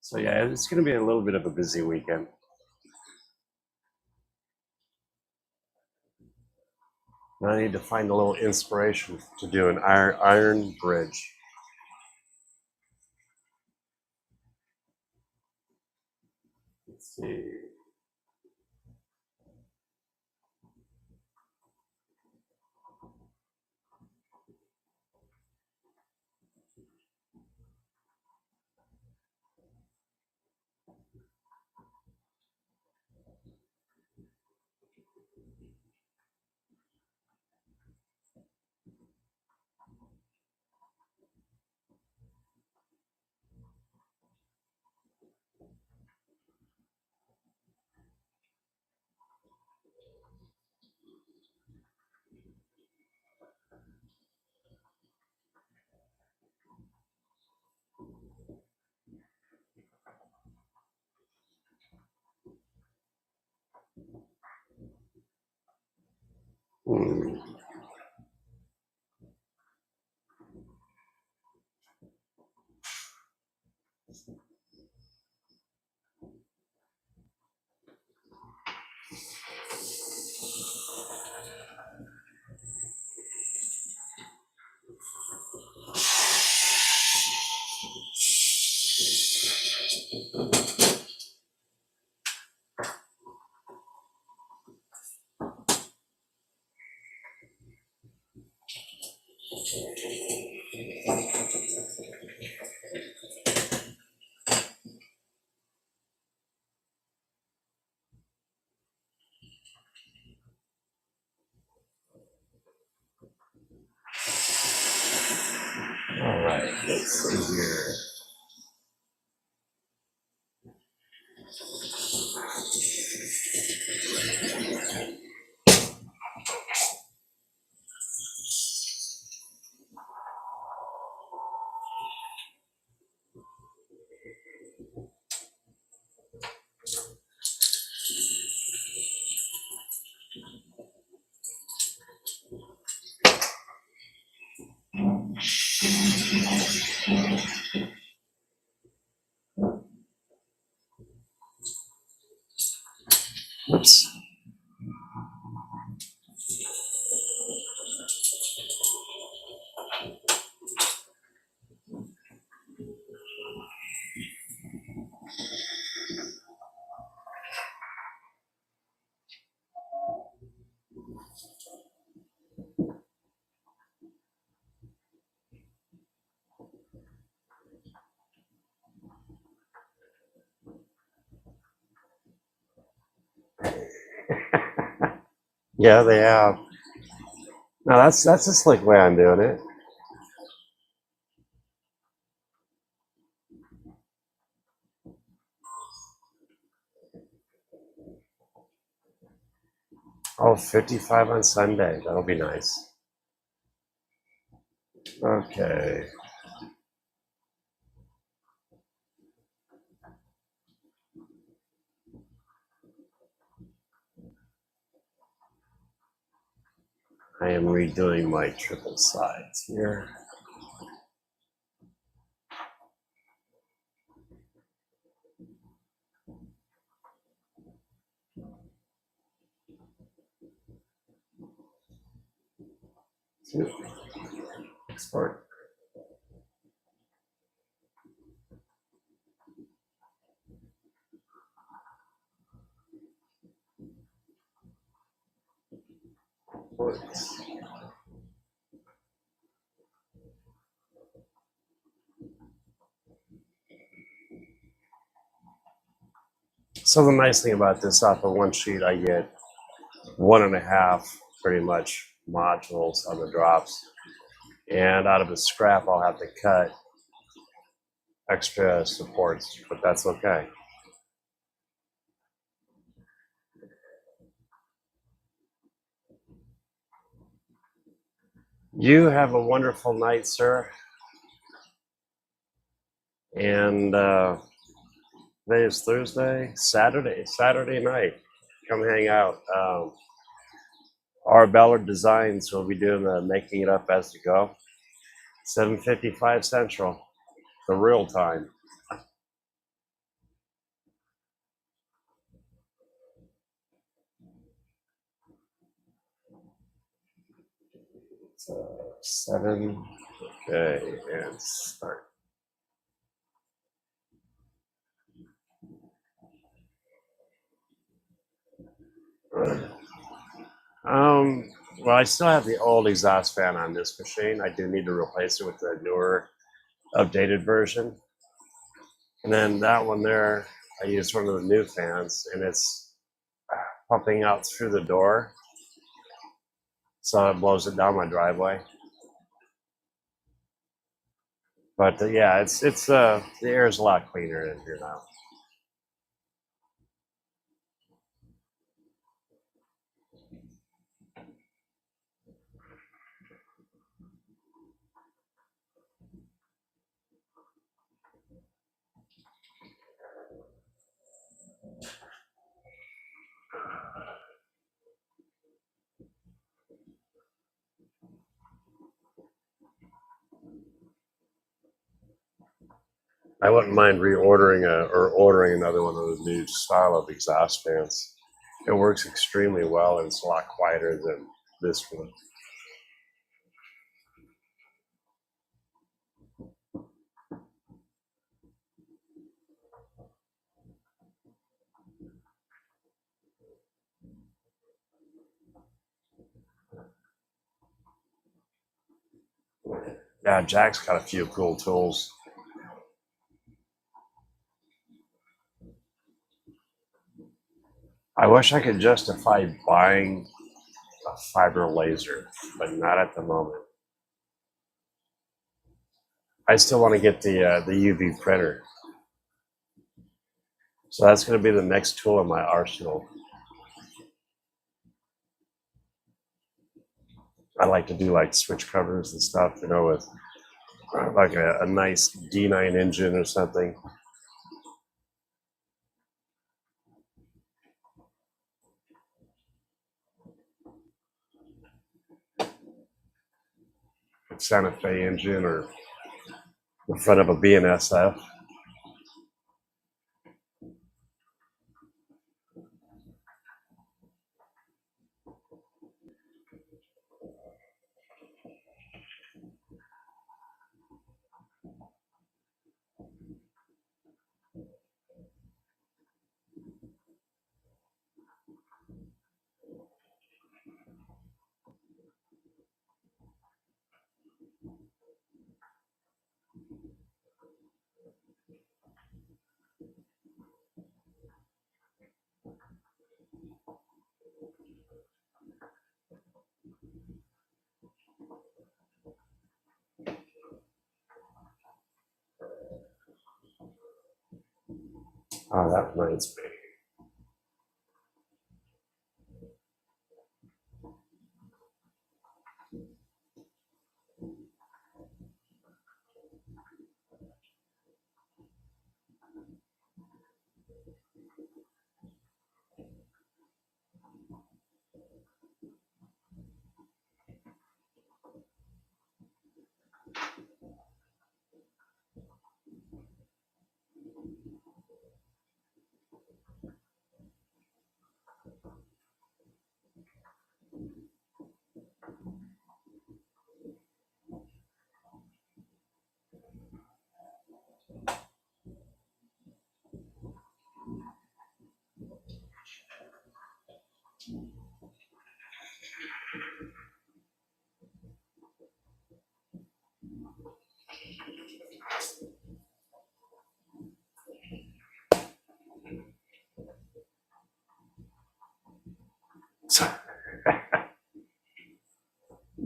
So yeah, it's going to be a little bit of a busy weekend. And I need to find a little inspiration to do an iron bridge. Let's see. Hmm. All right, let's see here. Oops. Yeah, they have. No, that's a slick way I'm doing it. Oh, 55 on Sunday. That'll be nice. Okay. I am redoing my triple sides here. Export. So the nice thing about this, off of one sheet, I get 1.5 pretty much modules on the drops. And out of the scrap, I'll have to cut extra supports, but that's okay. You have a wonderful night, sir. And today is Thursday, Saturday night. Come hang out. Our Ballard Designs will be doing the making it up as we go. 7:55 Central, the real time. So 7. Okay, and start. Well, I still have the old exhaust fan on this machine. I do need to replace it with the newer, updated version. And then that one there, I used one of the new fans, and it's pumping out through the door, so it blows it down my driveway. But yeah, it's the air is a lot cleaner in here now. I wouldn't mind reordering or ordering another one of the new style of exhaust fans. It works extremely well, and it's a lot quieter than this one. Yeah, Jack's got a few cool tools. I wish I could justify buying a fiber laser, but not at the moment. I still want to get the UV printer, so that's going to be the next tool in my arsenal. I like to do like switch covers and stuff, with like a nice D9 engine or something. Santa Fe engine or the front of a BNSF. Oh, that reminds me.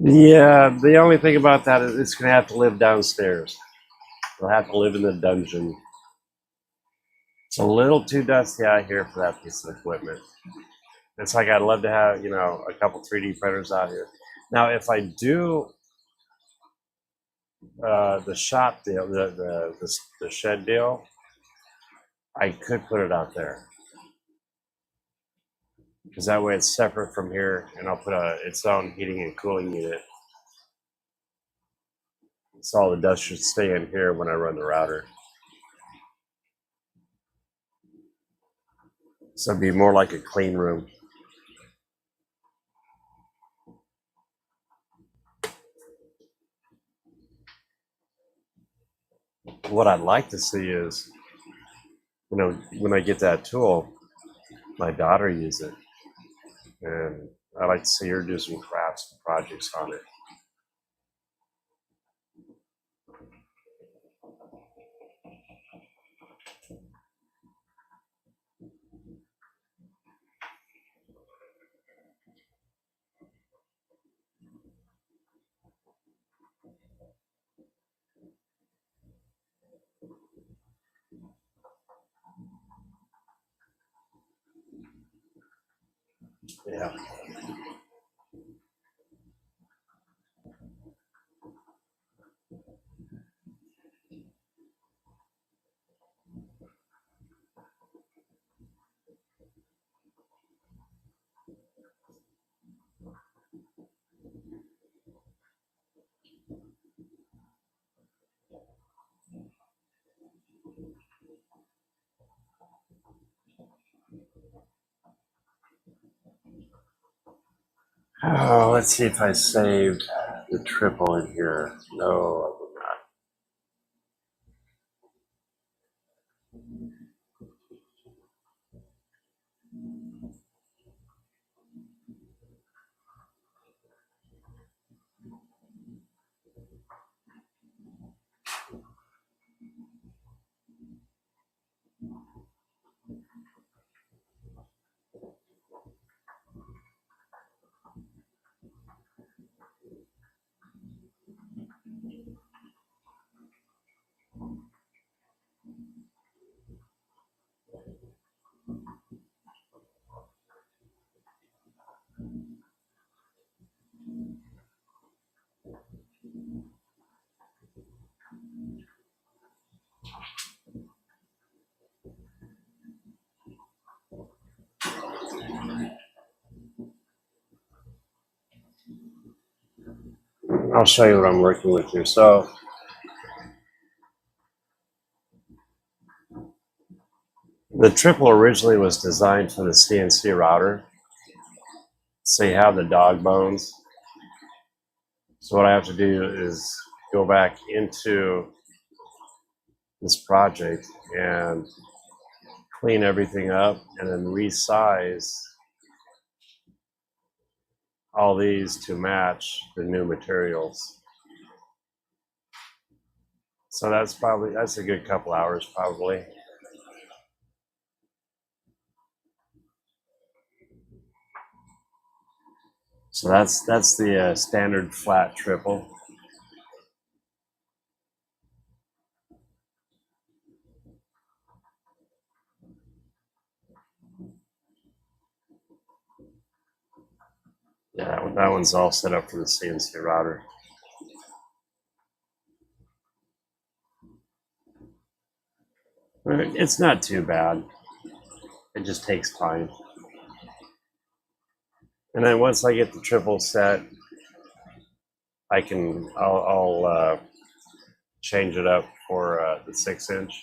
Yeah, the only thing about that is it's going to have to live downstairs. It'll have to live in the dungeon. It's a little too dusty out here for that piece of equipment. It's like I'd love to have, a couple 3D printers out here. Now, if I do the shop deal, the shed deal, I could put it out there because that way it's separate from here, and I'll put its own heating and cooling unit. So all the dust should stay in here when I run the router. So it'd be more like a clean room. What I'd like to see is, when I get that tool, my daughter use it, and I like to see her do some crafts and projects on it. Yeah. Oh, let's see if I saved the triple in here. No, I will not. I'll show you what I'm working with here. So the triple originally was designed for the CNC router. So you have the dog bones. So what I have to do is go back into this project and clean everything up and then resize all these to match the new materials. So that's a good couple hours probably. So that's the standard flat triple. Yeah, that one's all set up for the CNC router. It's not too bad. It just takes time. And then once I get the triple set, I'll change it up for the 6-inch.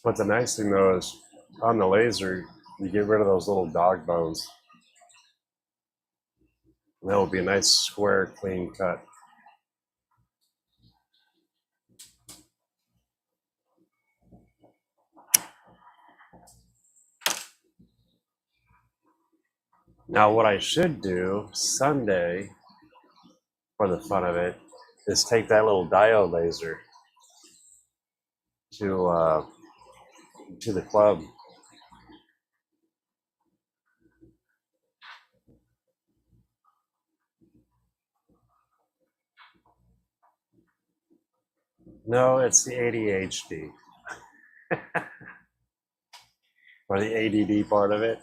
But the nice thing though is on the laser, you get rid of those little dog bones. And that will be a nice square, clean cut. Now, what I should do Sunday, for the fun of it, is take that little diode laser to the club. No, it's the ADHD or the ADD part of it.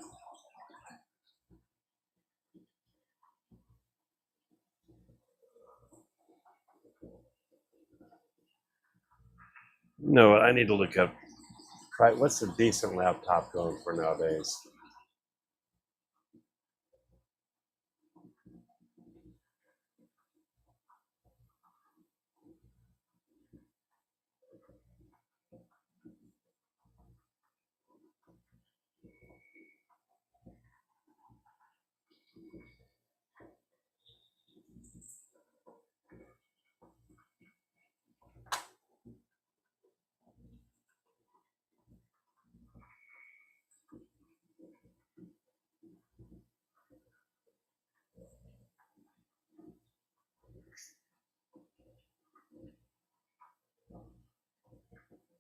No, I need to look up. Right, what's a decent laptop going for nowadays?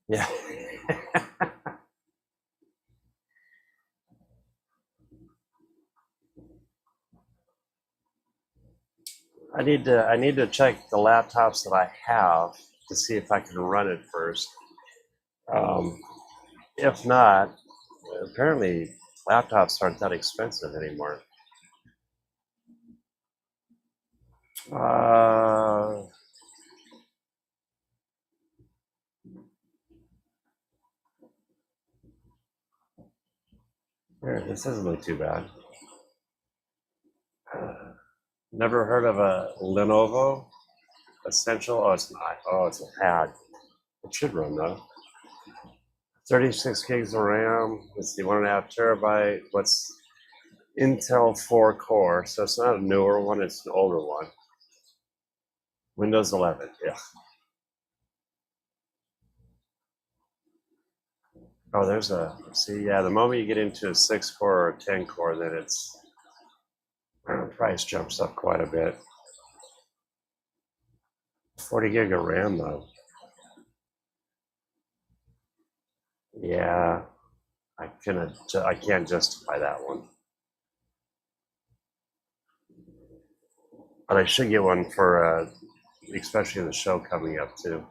Yeah. I need to check the laptops that I have to see if I can run it first. Um, if not, apparently laptops aren't that expensive anymore. Uh, Here, this doesn't look too bad. Never heard of a Lenovo Essential? Oh, it's not. Oh, it's a pad. It should run though. 36 gigs of RAM. Let's see, 1.5 terabyte. What's Intel 4 core? So it's not a newer one, it's an older one. Windows 11. Yeah. Oh, there's a. See, yeah, the moment you get into a 6 core or 10 core, then it's. Price jumps up quite a bit. 40 gig of RAM, though. Yeah, I can't justify that one. But I should get one for, especially the show coming up too.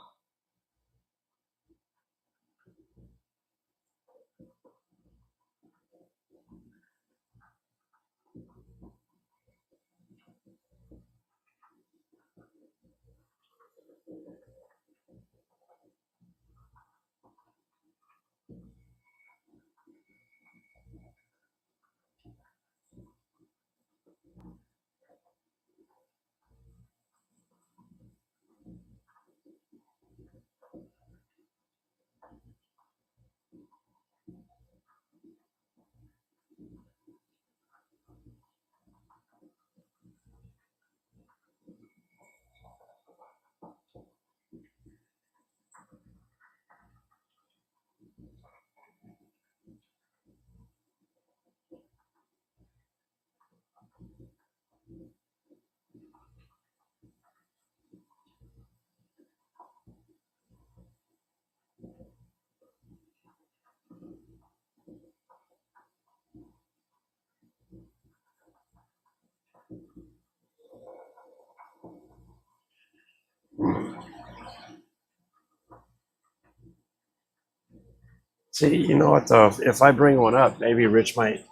See, you know what though? If I bring one up, maybe Rich might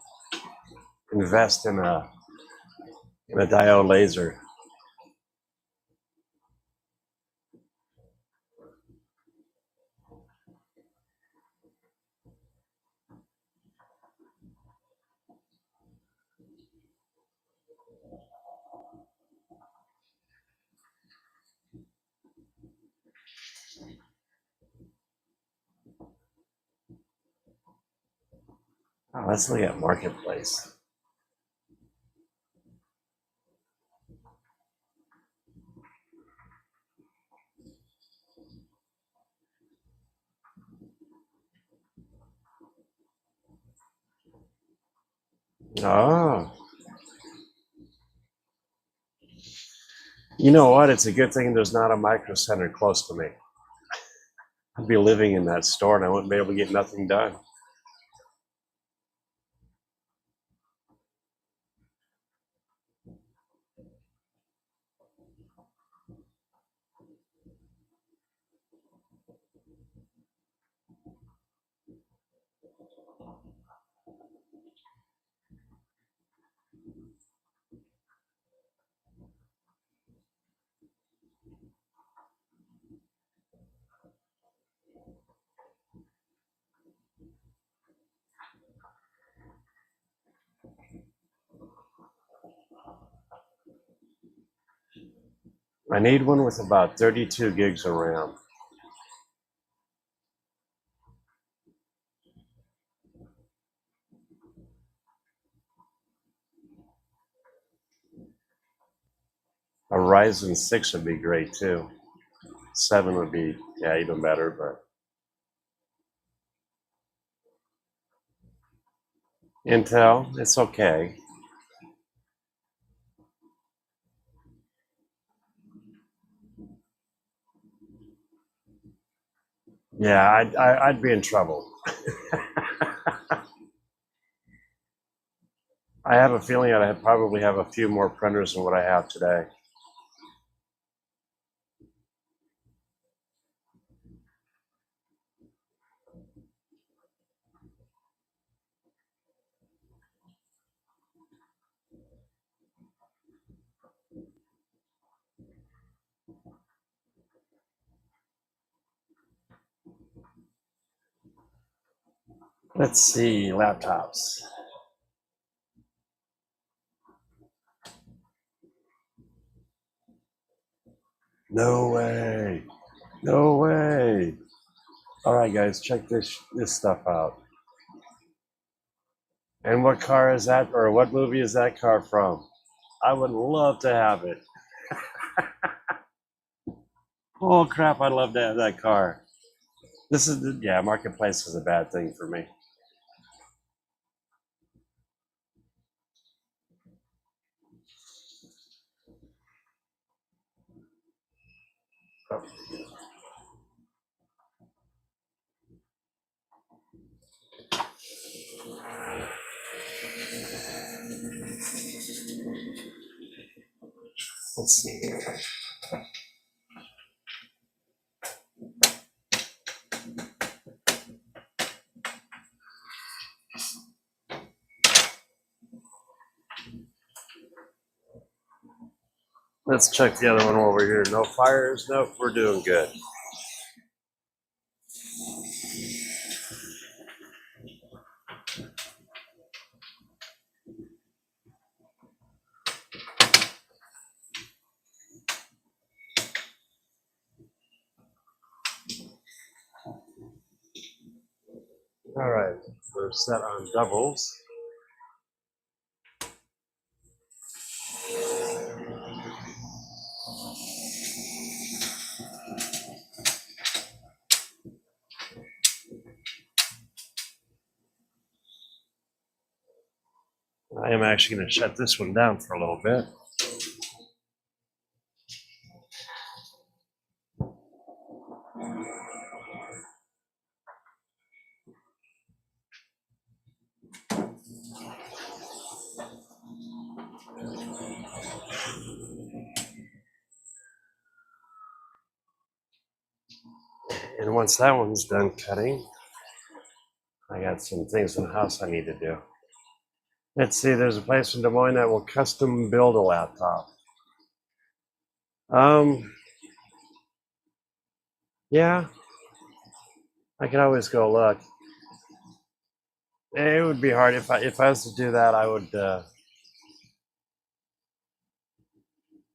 invest in a diode laser. Oh, let's look at marketplace. Oh, you know what? It's a good thing there's not a micro center close to me. I'd be living in that store and I wouldn't be able to get nothing done. I need one with about 32 gigs of RAM. A Ryzen 6 would be great too. 7 would be, yeah, even better, but Intel, it's okay. Yeah, I'd be in trouble. I have a feeling I'd probably have a few more printers than what I have today. Let's see, laptops. No way. No way. All right, guys, check this stuff out. And what car is that, or what movie is that car from? I would love to have it. Oh crap! I'd love to have that car. This is yeah, marketplace is a bad thing for me. Let's see here. Let's check the other one over here. No fires. Nope, we're doing good. All right, we're set on doubles. I am actually going to shut this one down for a little bit. And once that one's done cutting, I got some things in the house I need to do. Let's see, there's a place in Des Moines that will custom build a laptop. Um, yeah, I could always go look. It would be hard if I was to do that. I would. I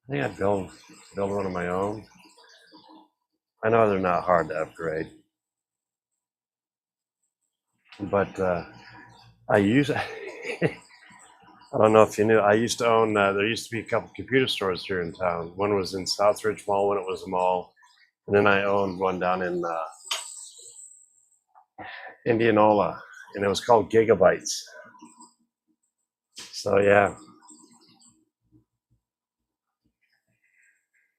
think I'd build one of my own. I know they're not hard to upgrade, but I use. I don't know if you knew. I used to own. There used to be a couple computer stores here in town. One was in Southridge Mall when it was a mall, and then I owned one down in Indianola, and it was called Gigabytes. So yeah,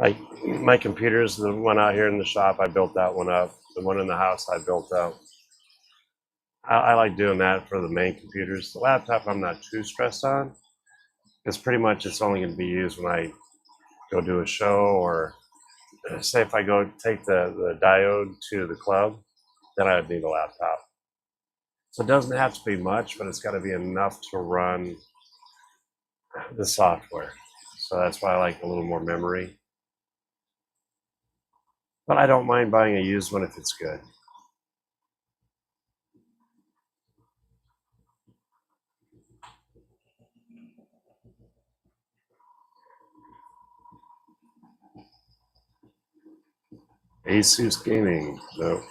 like my computers, the one out here in the shop, I built that one up. The one in the house, I built up. I like doing that for the main computers. The laptop, I'm not too stressed on. Because pretty much it's only going to be used when I go do a show, or say if I go take the diode to the club, then I would need a laptop. So it doesn't have to be much, but it's got to be enough to run the software. So that's why I like a little more memory. But I don't mind buying a used one if it's good. Asus Gaming, no.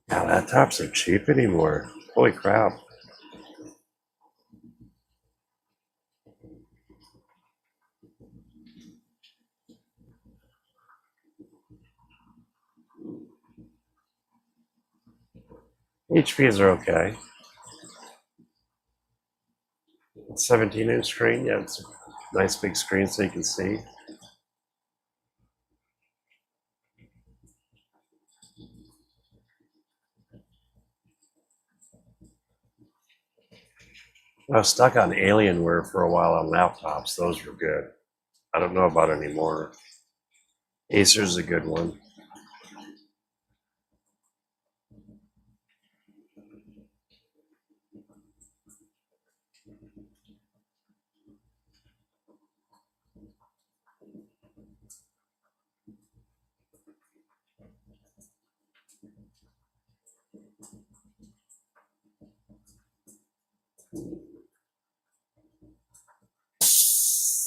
Yeah, laptops are cheap anymore. Holy crap. HPs are okay. 17-inch screen, yeah, it's a nice big screen so you can see. I was stuck on Alienware for a while on laptops. Those were good. I don't know about anymore. Acer's a good one.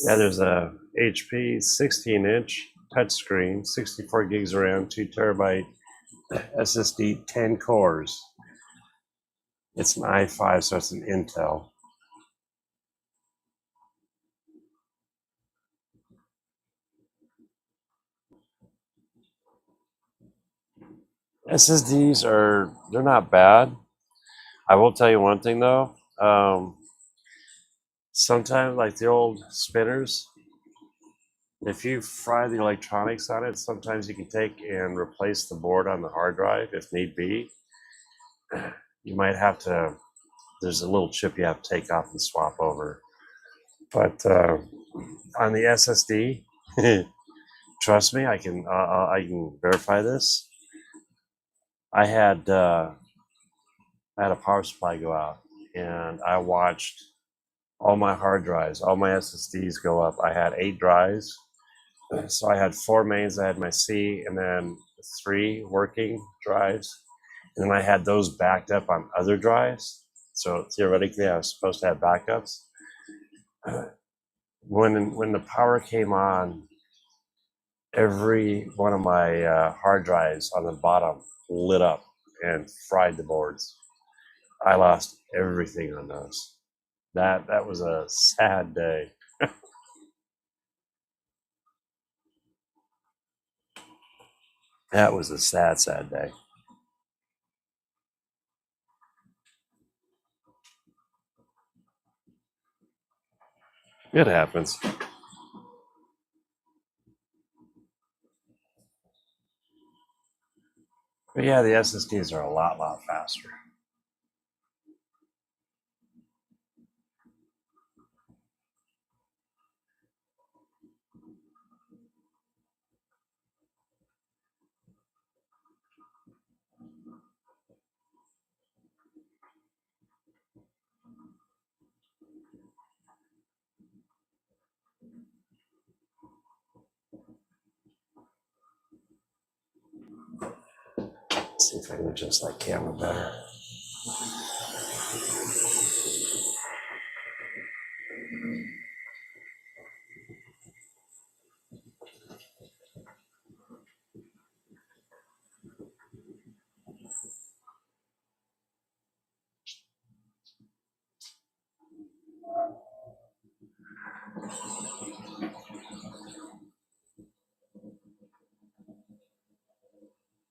Yeah, there's a HP 16-inch touchscreen, 64 gigs of RAM, 2 terabyte SSD, 10 cores. It's an i5, so it's an Intel. SSDs they're not bad. I will tell you one thing though. Sometimes, like the old spinners, if you fry the electronics on it, sometimes you can take and replace the board on the hard drive if need be. You might have to, there's a little chip you have to take off and swap over. But on the SSD, trust me, I can verify this. I had a power supply go out, and I watched all my hard drives, all my SSDs go up. I had 8 drives, so I had 4 mains. I had my C, and then 3 working drives, and then I had those backed up on other drives. So theoretically, I was supposed to have backups. When the power came on, every one of my hard drives on the bottom lit up and fried the boards. I lost everything on those. That was a sad day. That was a sad day. It happens. But yeah, the SSDs are a lot faster. I would just like camera better.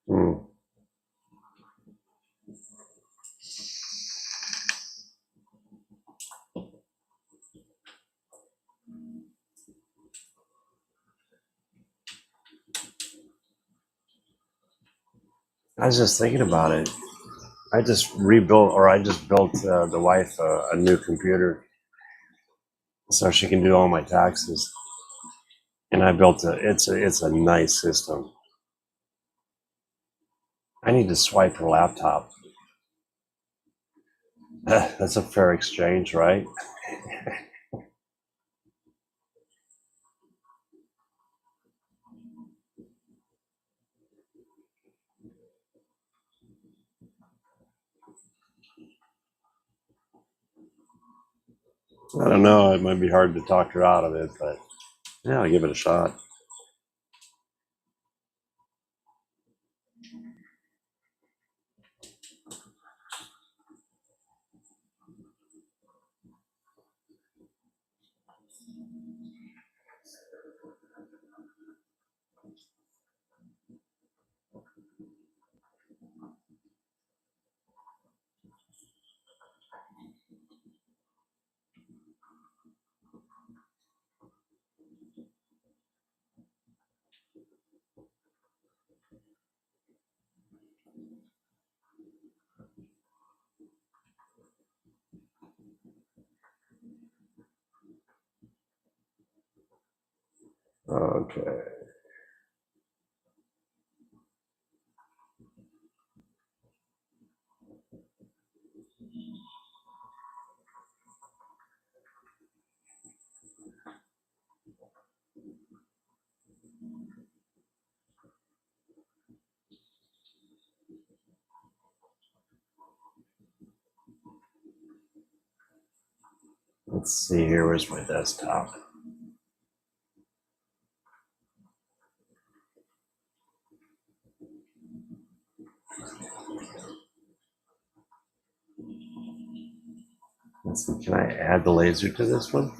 Hmm. I was just thinking about it. I just rebuilt, or I just built the wife a new computer so she can do all my taxes. And I built it's a nice system. I need to swipe her laptop. That's a fair exchange, right? I don't know. It might be hard to talk her out of it, but yeah, I'll give it a shot. Okay. Let's see here. Where's my desktop? Let's see. Can I add the laser to this one?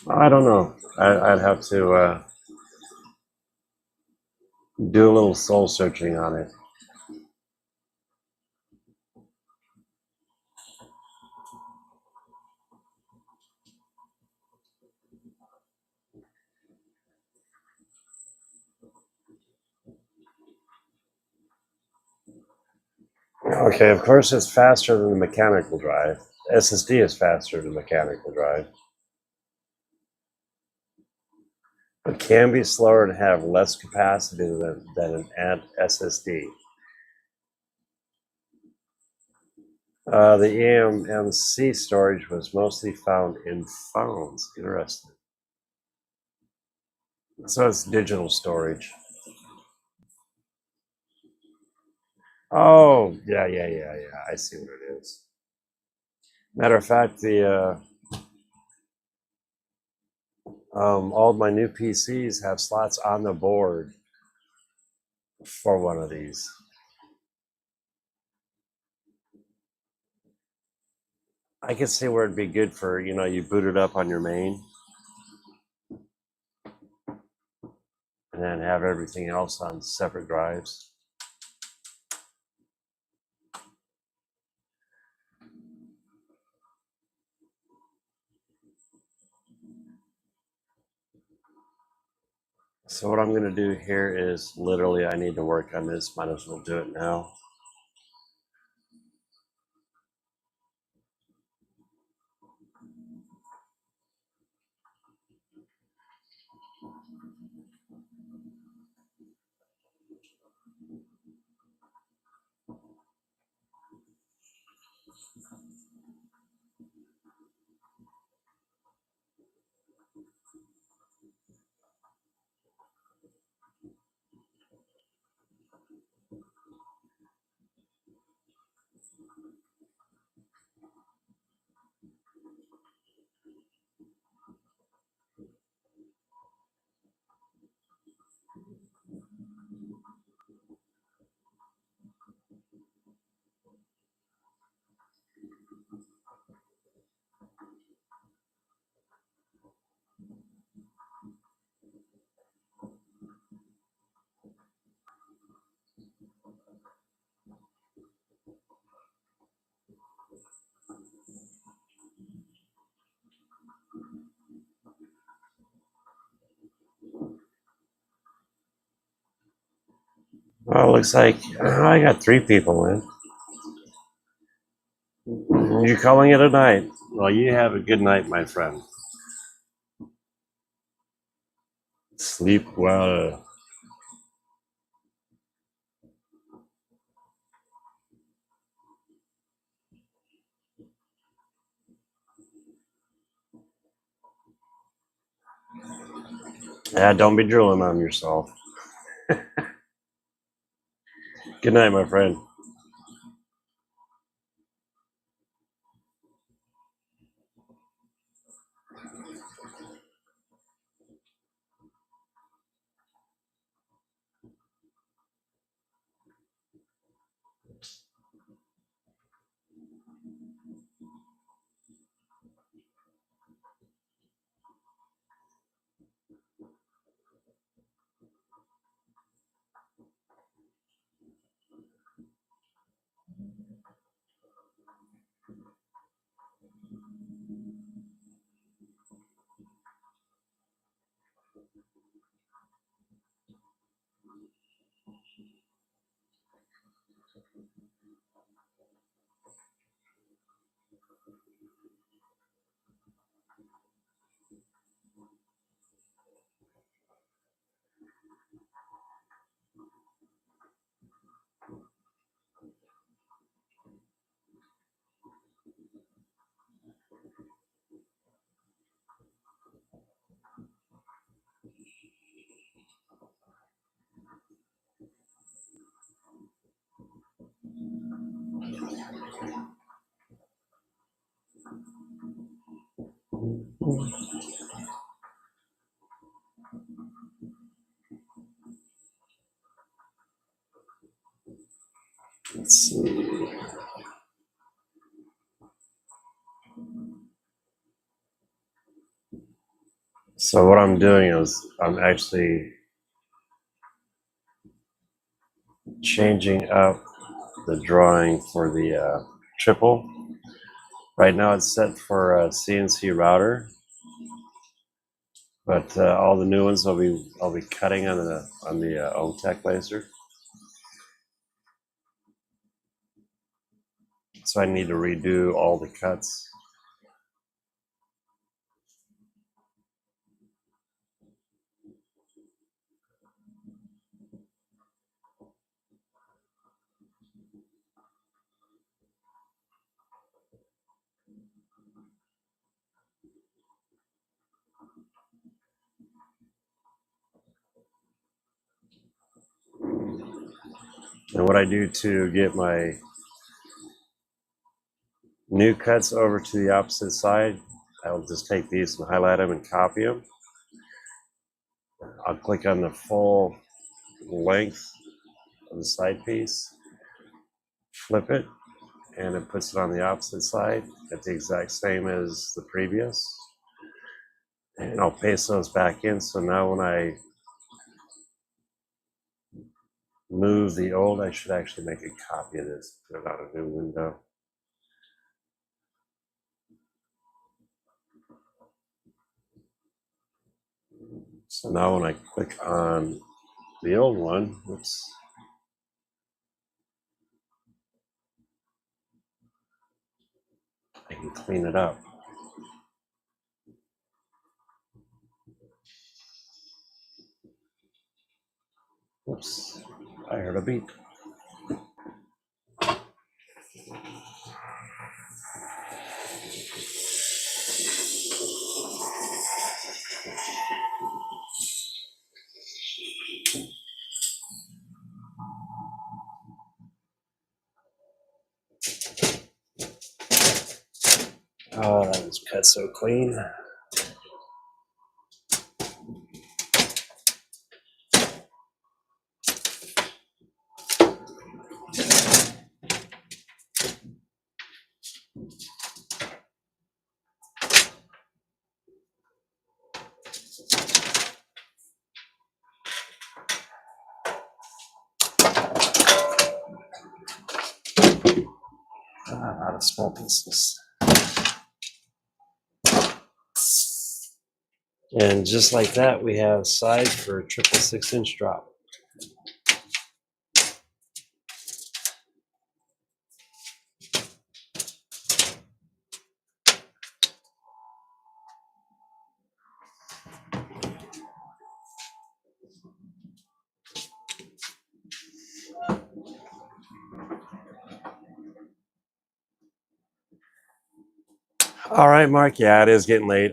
I don't know. I'd have to do a little soul searching on it. Okay, of course it's faster than the mechanical drive. SSD is faster than mechanical drive, but can be slower and have less capacity than an SSD. The eMMC storage was mostly found in phones. Interesting. So it's digital storage. Oh, yeah. I see what it is. Matter of fact, the all of my new PCs have slots on the board for one of these. I could see where it'd be good for, you boot it up on your main and then have everything else on separate drives. So what I'm going to do here is literally I need to work on this. Might as well do it now. Well, looks like I got 3 people in. You're calling it a night. Well, you have a good night, my friend. Sleep well. Yeah, don't be drooling on yourself. Good night, my friend. Let's see. So what I'm doing is I'm actually changing up the drawing for the triple. Right now it's set for a CNC router, but all the new ones I'll be cutting on the OMTech laser. So I need to redo all the cuts. And what I do to get my new cuts over to the opposite side, I'll just take these and highlight them and copy them. I'll click on the full length of the side piece, flip it, and it puts it on the opposite side at the exact same as the previous. And I'll paste those back in, so now when I move the old, I should actually make a copy of this, put it on a new window. So now when I click on the old one, oops, I can clean it up. Oops, I heard a beep. Oh, that was cut so clean. Out of small pieces. And just like that, we have size for a triple 6-inch drop. All right, Mark. Yeah, it is getting late.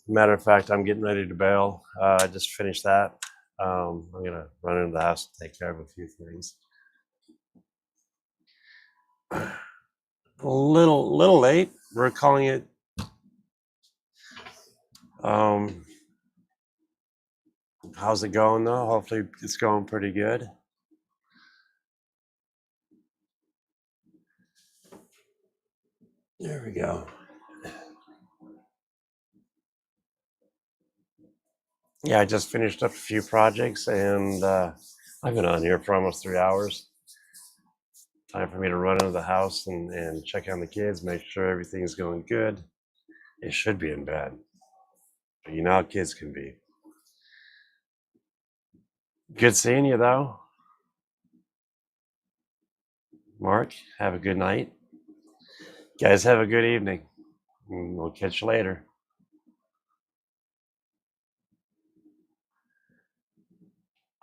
Matter of fact, I'm getting ready to bail. I just finished that. I'm gonna run into the house and take care of a few things. A little late. We're calling it. Um, how's it going though? Hopefully, it's going pretty good. There we go. Yeah, I just finished up a few projects, and I've been on here for almost 3 hours. Time for me to run into the house and check on the kids, make sure everything's going good. It should be in bed, but you know how kids can be. Good seeing you, though. Mark, have a good night. Guys, have a good evening. We'll catch you later.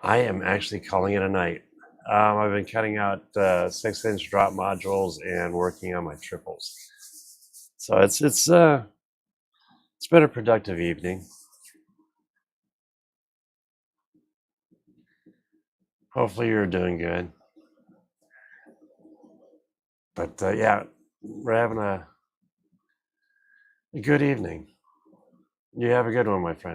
I am actually calling it a night. I've been cutting out 6-inch drop modules and working on my triples. So it's been a productive evening. Hopefully you're doing good. But yeah, we're having a good evening. You have a good one, my friend.